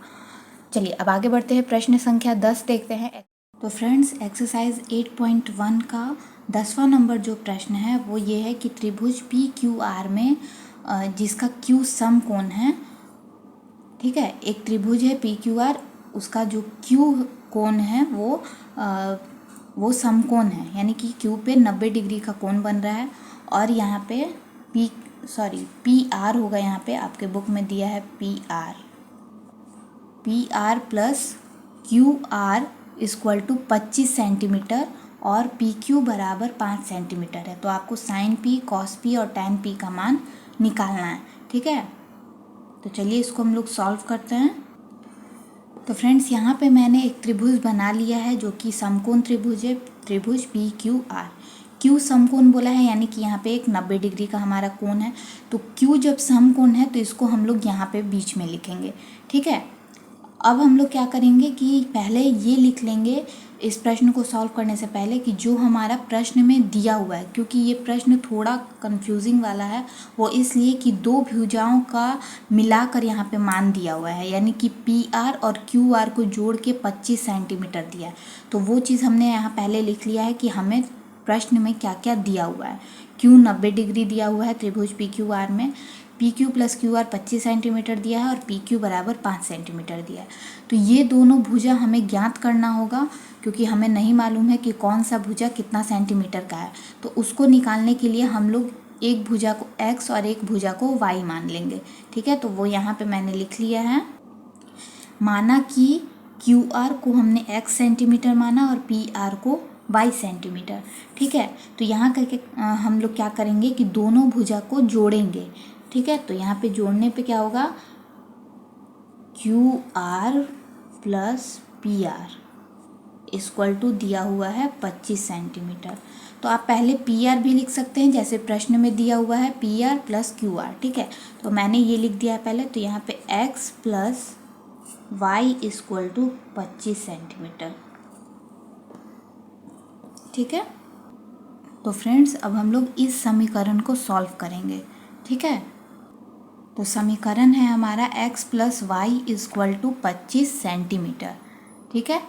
चलिए अब आगे बढ़ते हैं, प्रश्न संख्या 10 देखते हैं। तो फ्रेंड्स, एक्सरसाइज 8.1 का 10वां नंबर जो प्रश्न है वो ये है कि त्रिभुज PQR में जिसका Q समकोण है, ठीक है, एक त्रिभुज है PQR, उसका जो Q कोण है वो समकोण है, यानी कि Q पे 90 डिग्री का कोण बन रहा है, और यहाँ पे PR होगा, यहाँ पे आपके बुक में दिया है PR plus QR equal to 25 centimetre और PQ बराबर 5 सेंटीमीटर है। तो आपको साइन P, कॉस P और टैन P का मान निकालना है, ठीक है। तो चलिए इसको हम लोग सॉल्व करते हैं। तो फ्रेंड्स, यहाँ पे मैंने एक त्रिभुज बना लिया है जो कि समकोण त्रिभुज है, त्रिभुज PQR। Q समकोण बोला है, यानी कि यहाँ पे एक 90 डिग्री का हमारा कोण है। तो Q जब समकोण है तो इसको हम लोग यहाँ पे बीच में लिखेंगे, ठीक है। अब हम लोग क्या करेंगे कि पहले ये लिख लेंगे इस प्रश्न को सॉल्व करने से पहले कि जो हमारा प्रश्न में दिया हुआ है, क्योंकि ये प्रश्न थोड़ा कंफ्यूजिंग वाला है, वो इसलिए कि दो भुजाओं का मिलाकर यहाँ पे मान दिया हुआ है, यानी कि PR और QR को जोड़ के 25 सेंटीमीटर दिया है। तो वो चीज़ हमने यहाँ पहले लिख लिया है कि हमें प्रश्न में क्या क्या दिया हुआ है। Q 90 डिग्री दिया हुआ है त्रिभुज PQR में, PQ प्लस QR 25 सेंटीमीटर दिया है और PQ बराबर 5 सेंटीमीटर दिया है। तो ये दोनों भुजा हमें ज्ञात करना होगा, क्योंकि हमें नहीं मालूम है कि कौन सा भुजा कितना सेंटीमीटर का है। तो उसको निकालने के लिए हम लोग एक भुजा को X और एक भुजा को Y मान लेंगे, ठीक है। तो वो यहाँ पे मैंने लिख लिया है। माना कि QR को हमने X सेंटीमीटर माना और PR को Y सेंटीमीटर, ठीक है। तो यहाँ करके हम लोग क्या करेंगे कि दोनों भुजा को जोड़ेंगे, ठीक है। तो यहाँ पे जोड़ने पे क्या होगा, QR plus PR equal to दिया हुआ है 25 सेंटीमीटर। तो आप पहले PR भी लिख सकते हैं, जैसे प्रश्न में दिया हुआ है PR प्लस QR, ठीक है। तो मैंने ये लिख दिया है पहले। तो यहाँ पे X plus Y equal to 25 centimetre, ठीक है। तो फ्रेंड्स, अब हम लोग इस समीकरण को सॉल्व करेंगे, ठीक है। तो समीकरण है हमारा X plus Y equal to 25 centimetre, ठीक है।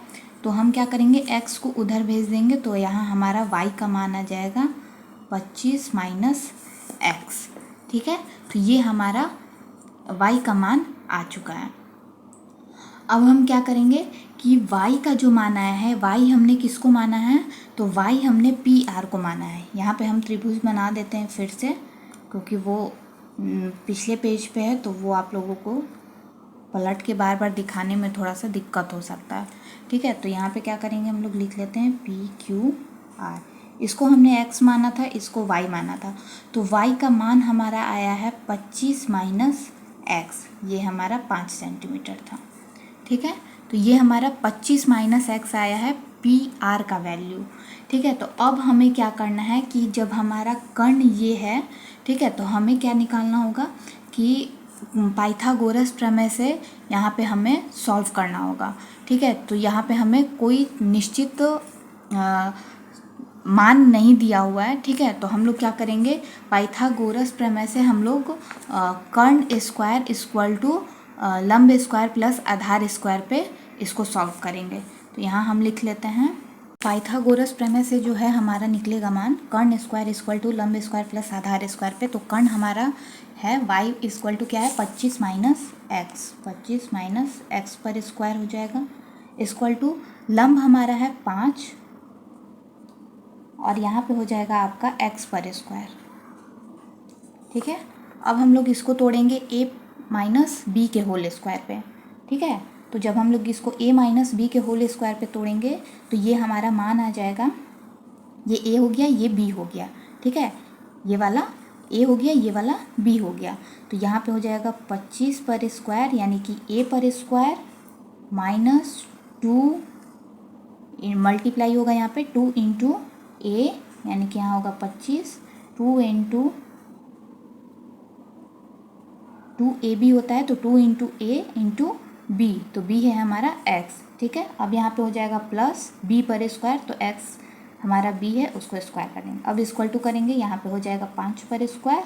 तो हम क्या करेंगे, X को उधर भेज देंगे, तो यहाँ हमारा Y का मान आ जाएगा 25 माइनस X, ठीक है। तो ये हमारा Y का मान आ चुका है। अब हम क्या करेंगे कि Y का जो मान आया है, Y हमने किसको माना है, तो Y हमने PR को माना है। यहाँ पे हम त्रिभुज बना देते हैं फिर से, क्योंकि वो पिछले पेज पे है, तो वो आप लोगों को पलट के बार बार दिखाने में थोड़ा सा दिक्कत हो सकता है, ठीक है। तो यहाँ पे क्या करेंगे, हम लोग लिख लेते हैं PQR। इसको हमने X माना था, इसको Y माना था। तो Y का मान हमारा आया है 25 माइनस X, ये हमारा 5 सेंटीमीटर था, ठीक है। तो ये हमारा 25 माइनस X आया है PR का वैल्यू, ठीक है। तो अब हमें क्या करना है कि जब हमारा कर्ण ये है, ठीक है, तो हमें क्या निकालना होगा कि पाइथागोरस प्रमेय से यहाँ पे हमें सॉल्व करना होगा, ठीक है। तो यहाँ पे हमें कोई निश्चित मान नहीं दिया हुआ है, ठीक है। तो हम लोग क्या करेंगे, पाइथागोरस प्रमेय से हम लोग कर्ण स्क्वायर इक्वल टू लंब स्क्वायर प्लस आधार स्क्वायर पे इसको सॉल्व करेंगे। तो यहाँ हम लिख लेते हैं, पाइथागोरस प्रमेय से जो है हमारा निकलेगा मान कर्ण स्क्वायर इक्वल टू लंब स्क्वायर प्लस आधार स्क्वायर पे। तो कर्ण हमारा है y इक्वल टू क्या है, 25 माइनस एक्स, 25 माइनस एक्स पर स्क्वायर हो जाएगा, इक्वल टू लंब हमारा है 5 और यहाँ पे हो जाएगा आपका x पर स्क्वायर, ठीक है। अब हम लोग इसको तोड़ेंगे a माइनस बी के होल स्क्वायर पे, ठीक है। तो जब हम लोग इसको a माइनस बी के होल स्क्वायर पे तोड़ेंगे तो ये हमारा मान आ जाएगा, ये a हो गया, ये b हो गया, ठीक है। ये वाला a हो गया, ये वाला b हो गया। तो यहाँ पे हो जाएगा 25 पर स्क्वायर, यानी कि a पर स्क्वायर माइनस 2 मल्टीप्लाई होगा यहाँ पे 2 इंटू a, यानी कि यहाँ होगा 25, 2 इंटू 2ab होता है, तो 2 इंटू a इंटू b, तो b है हमारा x, ठीक है। अब यहाँ पे हो जाएगा प्लस b पर स्क्वायर, तो x हमारा b है उसको स्क्वायर करेंगे। अब इक्वल टू करेंगे, यहाँ पे हो जाएगा 5 पर स्क्वायर,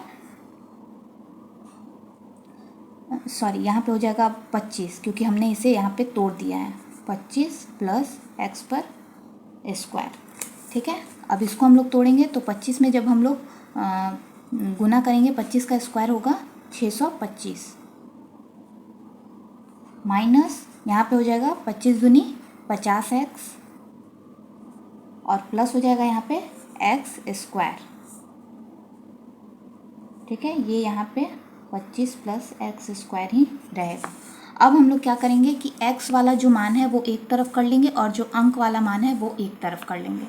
सॉरी यहाँ पे हो जाएगा 25 क्योंकि हमने इसे यहाँ पे तोड़ दिया है, 25 प्लस x पर स्क्वायर। ठीक है, अब इसको हम लोग तोड़ेंगे तो 25 में जब हम लोग गुना करेंगे 25 का स्क्वायर होगा 625, माइनस यहाँ पे हो जाएगा 25 दूनी 50x और प्लस हो जाएगा यहाँ पे x स्क्वायर। ठीक है, ये यहाँ पे 25 प्लस x स्क्वायर ही रहेगा। अब हम लोग क्या करेंगे कि x वाला जो मान है वो एक तरफ कर लेंगे और जो अंक वाला मान है वो एक तरफ कर लेंगे।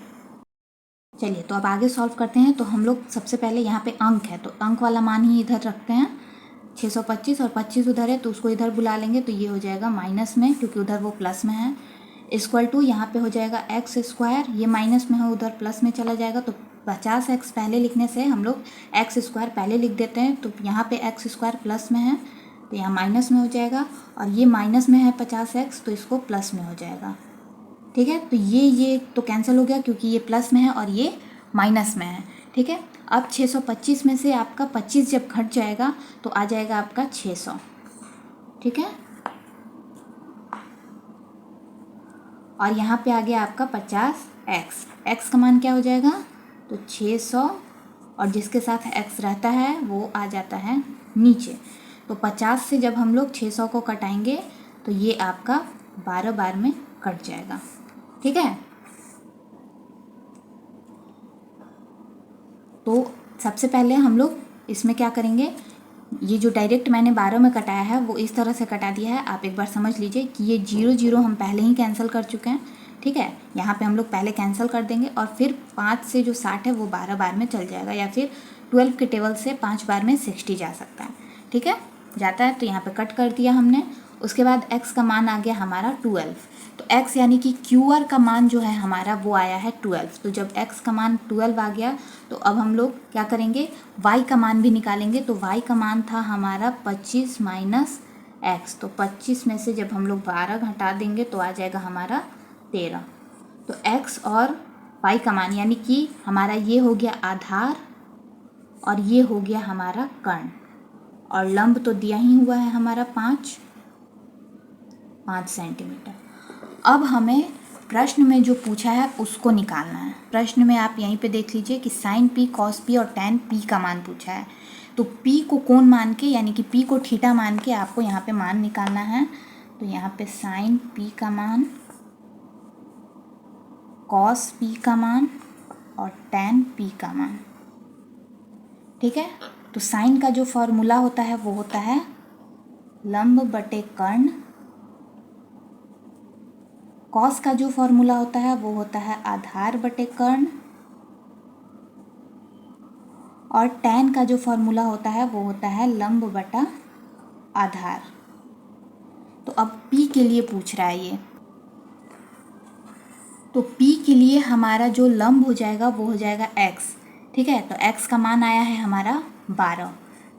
चलिए तो अब आगे सॉल्व करते हैं। तो हम लोग सबसे पहले यहाँ पे अंक है तो अंक वाला मान ही इधर रखते हैं, 625 और 25 उधर है तो उसको इधर बुला लेंगे तो ये हो जाएगा माइनस में क्योंकि उधर वो प्लस में है, इक्वल टू यहाँ पे हो जाएगा x स्क्वायर, ये माइनस में है उधर प्लस में चला जाएगा तो 50x पहले लिखने से हम लोग x स्क्वायर पहले लिख देते हैं तो यहाँ पे x स्क्वायर प्लस में है तो यहाँ माइनस में हो जाएगा और ये माइनस में है 50x तो इसको प्लस में हो जाएगा। ठीक है, तो ये तो कैंसिल हो गया क्योंकि ये प्लस में है और ये माइनस में है। ठीक है, अब 625 में से आपका 25 जब घट जाएगा तो आ जाएगा आपका 600। ठीक है, और यहाँ पे आ गया आपका 50x, x का मान क्या हो जाएगा तो 600 और जिसके साथ x रहता है वो आ जाता है नीचे। तो 50 से जब हम लोग 600 को कटाएंगे तो ये आपका 12 बार में कट जाएगा। ठीक है, तो सबसे पहले हम लोग इसमें क्या करेंगे, ये जो डायरेक्ट मैंने 12 में कटाया है वो इस तरह से कटा दिया है। आप एक बार समझ लीजिए कि ये 0 0 हम पहले ही कैंसिल कर चुके हैं। ठीक है, यहाँ पे हम लोग पहले कैंसिल कर देंगे और फिर 5 से जो 60 है वो 12 बार में चल जाएगा या फिर 12 के टेबल से 5 बार में 60 जा सकता है। ठीक है, जाता है तो यहाँ पे कट कर दिया हमने। उसके बाद x का मान आ गया हमारा 12, तो x यानी कि QR का मान जो है हमारा वो आया है 12। तो जब x का मान 12 आ गया तो अब हम लोग क्या करेंगे, y का मान भी निकालेंगे। तो y का मान था हमारा 25 माइनस x, तो 25 में से जब हम लोग 12 घटा देंगे तो आ जाएगा हमारा 13। तो x और y का मान यानी कि हमारा ये हो गया आधार और ये हो गया हमारा कर्ण, और लंब तो दिया ही हुआ है हमारा 5 सेंटीमीटर। अब हमें प्रश्न में जो पूछा है उसको निकालना है। प्रश्न में आप यहीं पे देख लीजिए कि साइन p कॉस p और tan p का मान पूछा है। तो p को कोण मान के यानी कि p को थीटा मान के आपको यहाँ पे मान निकालना है। तो यहाँ पे साइन p का मान, कॉस p का मान और tan p का मान। ठीक है, तो साइन का जो फॉर्मूला होता है वो होता है लंब बटे कर्ण, कॉस का जो फॉर्मूला होता है वो होता है आधार बटे कर्ण, और tan का जो फॉर्मूला होता है वो होता है लंब बटा आधार। तो अब p के लिए पूछ रहा है ये, तो p के लिए हमारा जो लंब हो जाएगा वो हो जाएगा x। ठीक है, तो x का मान आया है हमारा 12।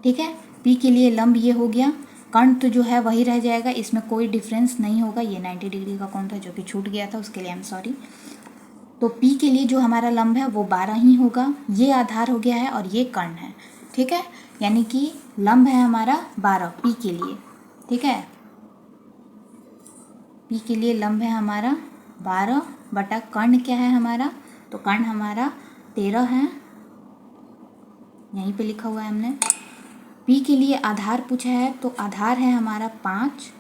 ठीक है, p के लिए लंब ये हो गया, कर्ण तो जो है वही रह जाएगा, इसमें कोई डिफरेंस नहीं होगा। ये 90 डिग्री का कोण था जो कि छूट गया था, उसके लिए आई एम सॉरी। तो p के लिए जो हमारा लंब है वो 12 ही होगा, ये आधार हो गया है और ये कर्ण है। ठीक है, यानी कि लंब है हमारा 12 p के लिए। ठीक है, p के लिए लंब है हमारा 12 बटा कर्ण क्या है हमारा, तो कर्ण हमारा 13 है, यहीं पे लिखा हुआ है हमने। p के लिए आधार पूछा है तो आधार है हमारा 5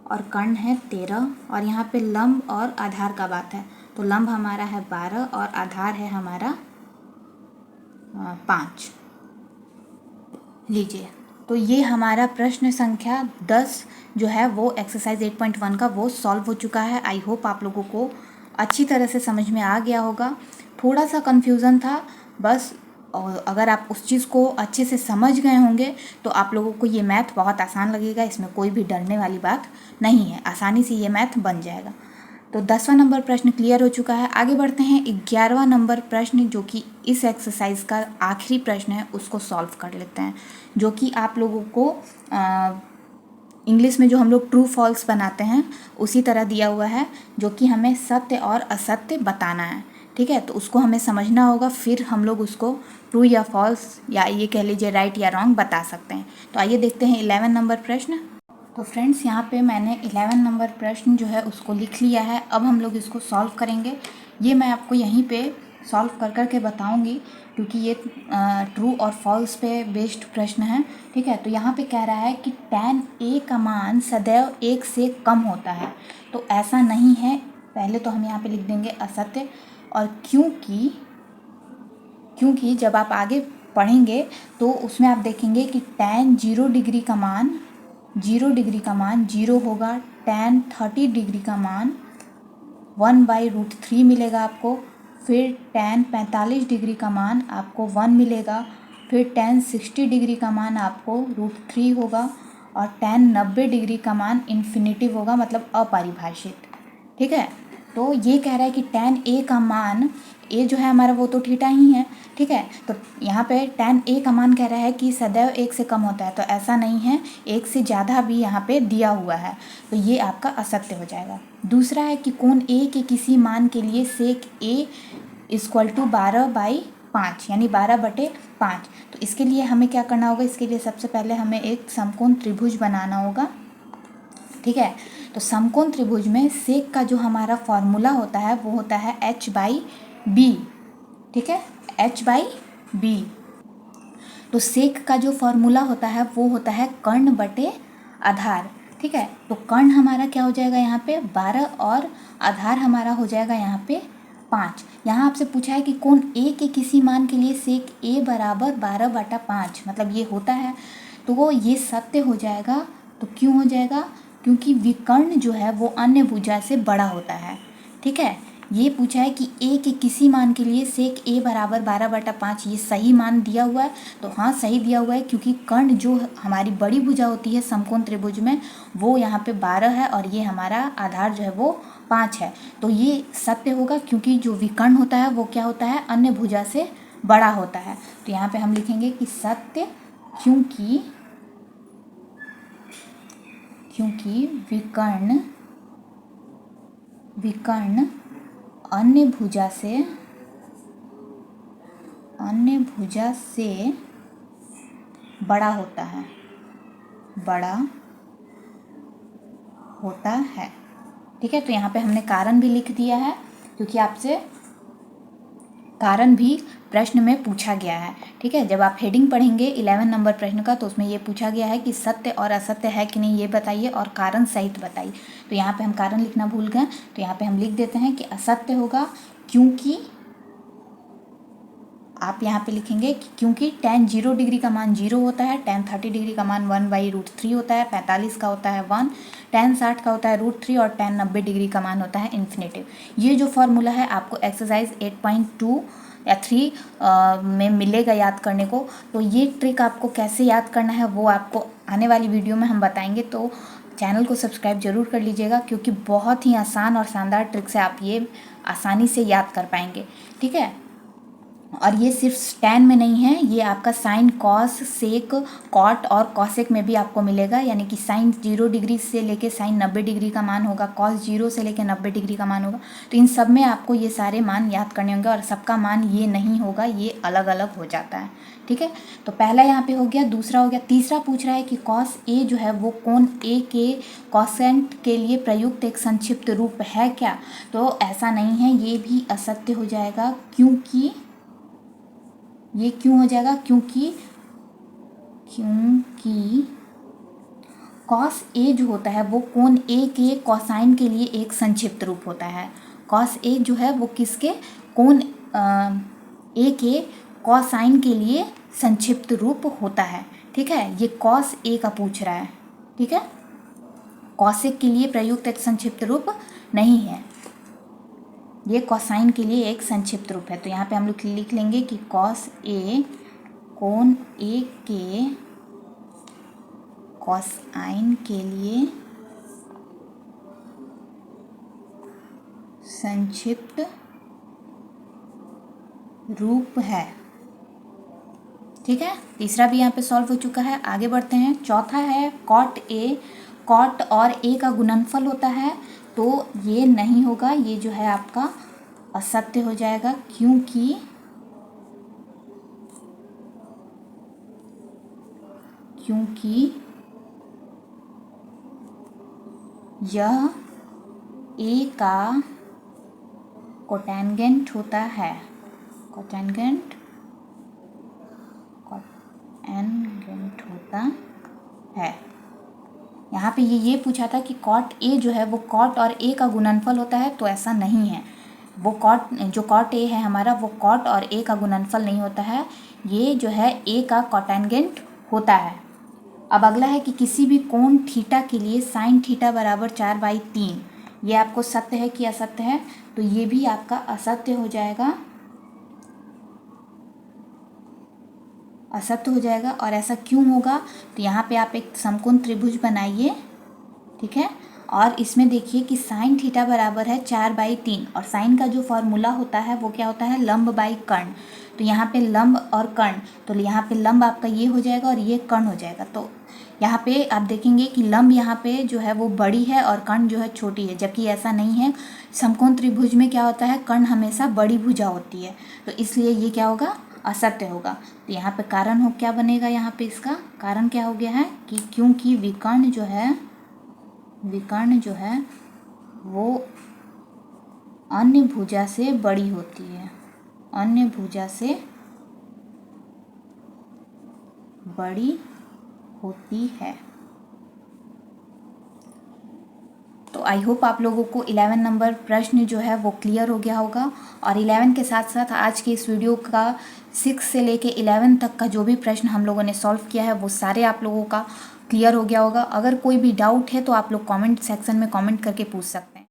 और कर्ण है 13, और यहाँ पे लंब और आधार का बात है तो लंब हमारा है 12 और आधार है हमारा 5। लीजिए, तो ये हमारा प्रश्न संख्या 10 जो है वो एक्सरसाइज 8.1 का वो सॉल्व हो चुका है। आई होप आप लोगों को अच्छी तरह से समझ में आ गया होगा। थोड़ा सा कन्फ्यूज़न था बस, और अगर आप उस चीज़ को अच्छे से समझ गए होंगे तो आप लोगों को ये मैथ बहुत आसान लगेगा। इसमें कोई भी डरने वाली बात नहीं है, आसानी से ये मैथ बन जाएगा। तो 10वां नंबर प्रश्न क्लियर हो चुका है। आगे बढ़ते हैं 11वां नंबर प्रश्न, जो कि इस एक्सरसाइज का आखिरी प्रश्न है, उसको सॉल्व कर लेते हैं। जो कि आप लोगों को इंग्लिश में जो हम लोग ट्रू फॉल्स बनाते हैं उसी तरह दिया हुआ है, जो कि हमें सत्य और असत्य बताना है। ठीक है, तो उसको हमें समझना होगा, फिर हम लोग उसको ट्रू या फॉल्स या ये कह लीजिए राइट या रॉन्ग बता सकते हैं। तो आइए देखते हैं 11 नंबर प्रश्न। तो फ्रेंड्स यहाँ पे मैंने 11 नंबर प्रश्न जो है उसको लिख लिया है। अब हम लोग इसको सॉल्व करेंगे। ये मैं आपको यहीं पे सॉल्व कर के बताऊंगी, क्योंकि ये ट्रू और फॉल्स पे बेस्ड प्रश्न है। ठीक है, तो यहाँ पे कह रहा है कि tan a का मान सदैव 1 से कम होता है। तो ऐसा नहीं है, पहले तो हम यहाँ पे लिख देंगे असत्य। और क्योंकि जब आप आगे पढ़ेंगे तो उसमें आप देखेंगे कि tan 0 डिग्री का मान 0 होगा, tan 30 डिग्री का मान 1/√3 मिलेगा आपको, फिर tan 45 डिग्री का मान आपको 1 मिलेगा, फिर tan 60 डिग्री का मान आपको √3 होगा, और tan 90 डिग्री का मान इन्फिनिटिव होगा, मतलब अपरिभाषित। ठीक है, तो ये कह रहा है कि tan a का मान, a जो है हमारा वो तो थीटा ही है। ठीक है, तो यहाँ पे tan a का मान कह रहा है कि सदैव 1 से कम होता है, तो ऐसा नहीं है, 1 से ज़्यादा भी यहाँ पे दिया हुआ है, तो ये आपका असत्य हो जाएगा। दूसरा है कि कोण a के किसी मान के लिए सेक a = 12/5 यानी 12/5। तो इसके लिए हमें क्या करना होगा, इसके लिए सबसे पहले हमें एक समकोण त्रिभुज बनाना होगा। ठीक है, तो समकोण त्रिभुज में सेक का जो हमारा फॉर्मूला होता है वो होता है h/b। ठीक है, h/b। तो सेक का जो फॉर्मूला होता है वो होता है कर्ण बटे आधार। ठीक है, तो कर्ण हमारा क्या हो जाएगा यहाँ पे 12 और आधार हमारा हो जाएगा यहाँ पे 5। यहाँ आपसे पूछा है कि कोण a के किसी मान के लिए सेक a = 12/5, मतलब ये होता है, तो वो ये सत्य हो जाएगा। तो क्यों हो जाएगा, क्योंकि विकर्ण जो है वो अन्य भुजा से बड़ा होता है। ठीक है, ये पूछा है कि a के किसी मान के लिए सेक a = 12/5, ये सही मान दिया हुआ है। तो हाँ, सही दिया हुआ है, क्योंकि कर्ण जो हमारी बड़ी भुजा होती है समकोण त्रिभुज में वो यहाँ पे 12 है, और ये हमारा आधार जो है वो 5 है। तो ये सत्य होगा, क्योंकि जो विकर्ण होता है वो क्या होता है, अन्य भुजा से बड़ा होता है। तो यहाँ पे हम लिखेंगे कि सत्य, क्योंकि विकर्ण अन्य भुजा से बड़ा होता है। ठीक है, तो यहाँ पे हमने कारण भी लिख दिया है, क्योंकि आपसे कारण भी प्रश्न में पूछा गया है। ठीक है, जब आप हेडिंग पढ़ेंगे 11 नंबर प्रश्न का, तो उसमें ये पूछा गया है कि सत्य और असत्य है कि नहीं ये बताइए, और कारण सहित बताइए। तो यहाँ पे हम कारण लिखना भूल गए, तो यहाँ पे हम लिख देते हैं कि असत्य होगा, क्योंकि आप यहाँ पे लिखेंगे कि क्योंकि tan 0 डिग्री का मान 0 होता है, tan 30 डिग्री का मान 1/√3 होता है, 45 का होता है 1, tan 60 का होता है √3, और tan 90 डिग्री का मान होता है इन्फिनिटिव। ये जो फॉर्मूला है आपको एक्सरसाइज 8.2 या 3 में मिलेगा याद करने को। तो ये ट्रिक आपको कैसे याद करना है वो आपको आने वाली वीडियो में हम बताएंगे, तो चैनल को सब्सक्राइब जरूर कर लीजिएगा, क्योंकि बहुत ही आसान और शानदार ट्रिक से आप ये आसानी से याद कर पाएंगे। ठीक है, और ये सिर्फ tan में नहीं है, ये आपका साइन, कॉस, सेक, कॉट और कॉसेक में भी आपको मिलेगा। यानी कि साइन 0 डिग्री से लेके साइन 90 डिग्री का मान होगा, कॉस 0 से लेके 90 डिग्री का मान होगा। तो इन सब में आपको ये सारे मान याद करने होंगे, और सबका मान ये नहीं होगा, ये अलग अलग हो जाता है। ठीक है, तो पहला यहाँ पे हो गया, दूसरा हो गया, तीसरा पूछ रहा है कि कॉस ए जो है वो कोण ए के कॉसेंट के लिए प्रयुक्त एक संक्षिप्त रूप है क्या। तो ऐसा नहीं है, ये भी असत्य हो जाएगा। क्योंकि ये क्यों हो जाएगा, क्योंकि कॉस ए जो होता है वो कोण ए के कोसाइन के लिए एक संक्षिप्त रूप होता है। कॉस ए जो है वो किसके, कोण ए के कोसाइन के लिए संक्षिप्त रूप होता है। ठीक है, ये कॉस ए का पूछ रहा है। ठीक है, कॉसेक के लिए प्रयुक्त एक संक्षिप्त रूप नहीं है, ये कोसाइन के लिए एक संक्षिप्त रूप है। तो यहाँ पे हम लोग लिख लेंगे कि कॉस ए कोण ए के कोसाइन के लिए संक्षिप्त रूप है। ठीक है, तीसरा भी यहाँ पे सॉल्व हो चुका है। आगे बढ़ते हैं, चौथा है कॉट ए, कॉट और ए का गुणनफल होता है, तो ये नहीं होगा, ये जो है आपका असत्य हो जाएगा, क्योंकि यह ए का कोटेंजेंट होता है। कोटेंजेंट होता है। यहाँ पे ये पूछा था कि कॉट ए जो है वो कॉट और ए का गुणनफल होता है, तो ऐसा नहीं है। वो कॉट ए है हमारा, वो कॉट और ए का गुणनफल नहीं होता है, ये जो है ए का कोटेंजेंट होता है। अब अगला है कि किसी भी कोण थीटा के लिए साइन थीटा बराबर 4/3, ये आपको सत्य है कि असत्य है, तो ये भी आपका असत्य हो जाएगा, असत्य हो जाएगा। और ऐसा क्यों होगा, तो यहाँ पे आप एक समकोण त्रिभुज बनाइए, ठीक है, और इसमें देखिए कि साइन थीटा बराबर है 4/3, और साइन का जो फॉर्मूला होता है वो क्या होता है, लंब बाई कर्ण। तो यहाँ पे लंब और कर्ण, तो यहाँ पे लंब आपका ये हो जाएगा और ये कर्ण हो जाएगा। तो यहाँ पे आप देखेंगे कि लंब यहाँ पे जो है वो बड़ी है और कर्ण जो है छोटी है, जबकि ऐसा नहीं है। समकोण त्रिभुज में क्या होता है, कर्ण हमेशा बड़ी भुजा होती है, तो इसलिए ये क्या होगा, असत्य होगा। तो यहाँ पे कारण हो क्या बनेगा, यहाँ पे इसका कारण क्या हो गया है कि क्योंकि विकर्ण जो है वो अन्य भुजा से बड़ी होती है, अन्य भुजा से बड़ी होती है। तो आई होप आप लोगों को 11 नंबर प्रश्न जो है वो क्लियर हो गया होगा। और 11 के साथ साथ आज के इस वीडियो का 6 से लेके 11 तक का जो भी प्रश्न हम लोगों ने सॉल्व किया है वो सारे आप लोगों का क्लियर हो गया होगा। अगर कोई भी डाउट है तो आप लोग कमेंट सेक्शन में कमेंट करके पूछ सकते हैं।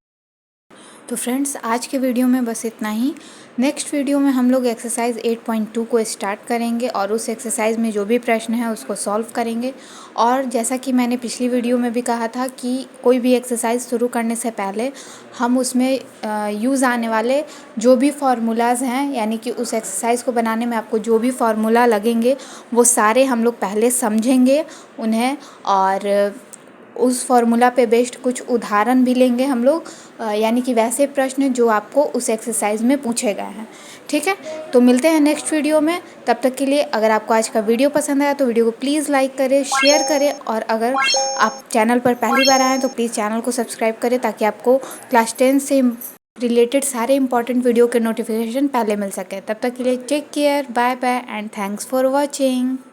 तो फ्रेंड्स, आज के वीडियो में बस इतना ही। नेक्स्ट वीडियो में हम लोग एक्सरसाइज 8.2 को स्टार्ट करेंगे और उस एक्सरसाइज में जो भी प्रश्न है उसको सॉल्व करेंगे। और जैसा कि मैंने पिछली वीडियो में भी कहा था कि कोई भी एक्सरसाइज शुरू करने से पहले हम उसमें यूज़ आने वाले जो भी फार्मूलाज़ हैं, यानी कि उस एक्सरसाइज को बनाने में आपको जो भी फार्मूला लगेंगे वो सारे हम लोग पहले समझेंगे उन्हें, और उस फार्मूला पे बेस्ड कुछ उदाहरण भी लेंगे हम लोग, यानी कि वैसे प्रश्न जो आपको उस एक्सरसाइज में पूछे गए हैं। ठीक है, तो मिलते हैं नेक्स्ट वीडियो में। तब तक के लिए अगर आपको आज का वीडियो पसंद आया तो वीडियो को प्लीज़ लाइक करें, शेयर करें, और अगर आप चैनल पर पहली बार आएँ तो प्लीज़ चैनल को सब्सक्राइब करें, ताकि आपको क्लास 10 से रिलेटेड सारे इंपॉर्टेंट वीडियो के नोटिफिकेशन पहले मिल सके। तब तक के लिए take care, bye bye and thanks for watching.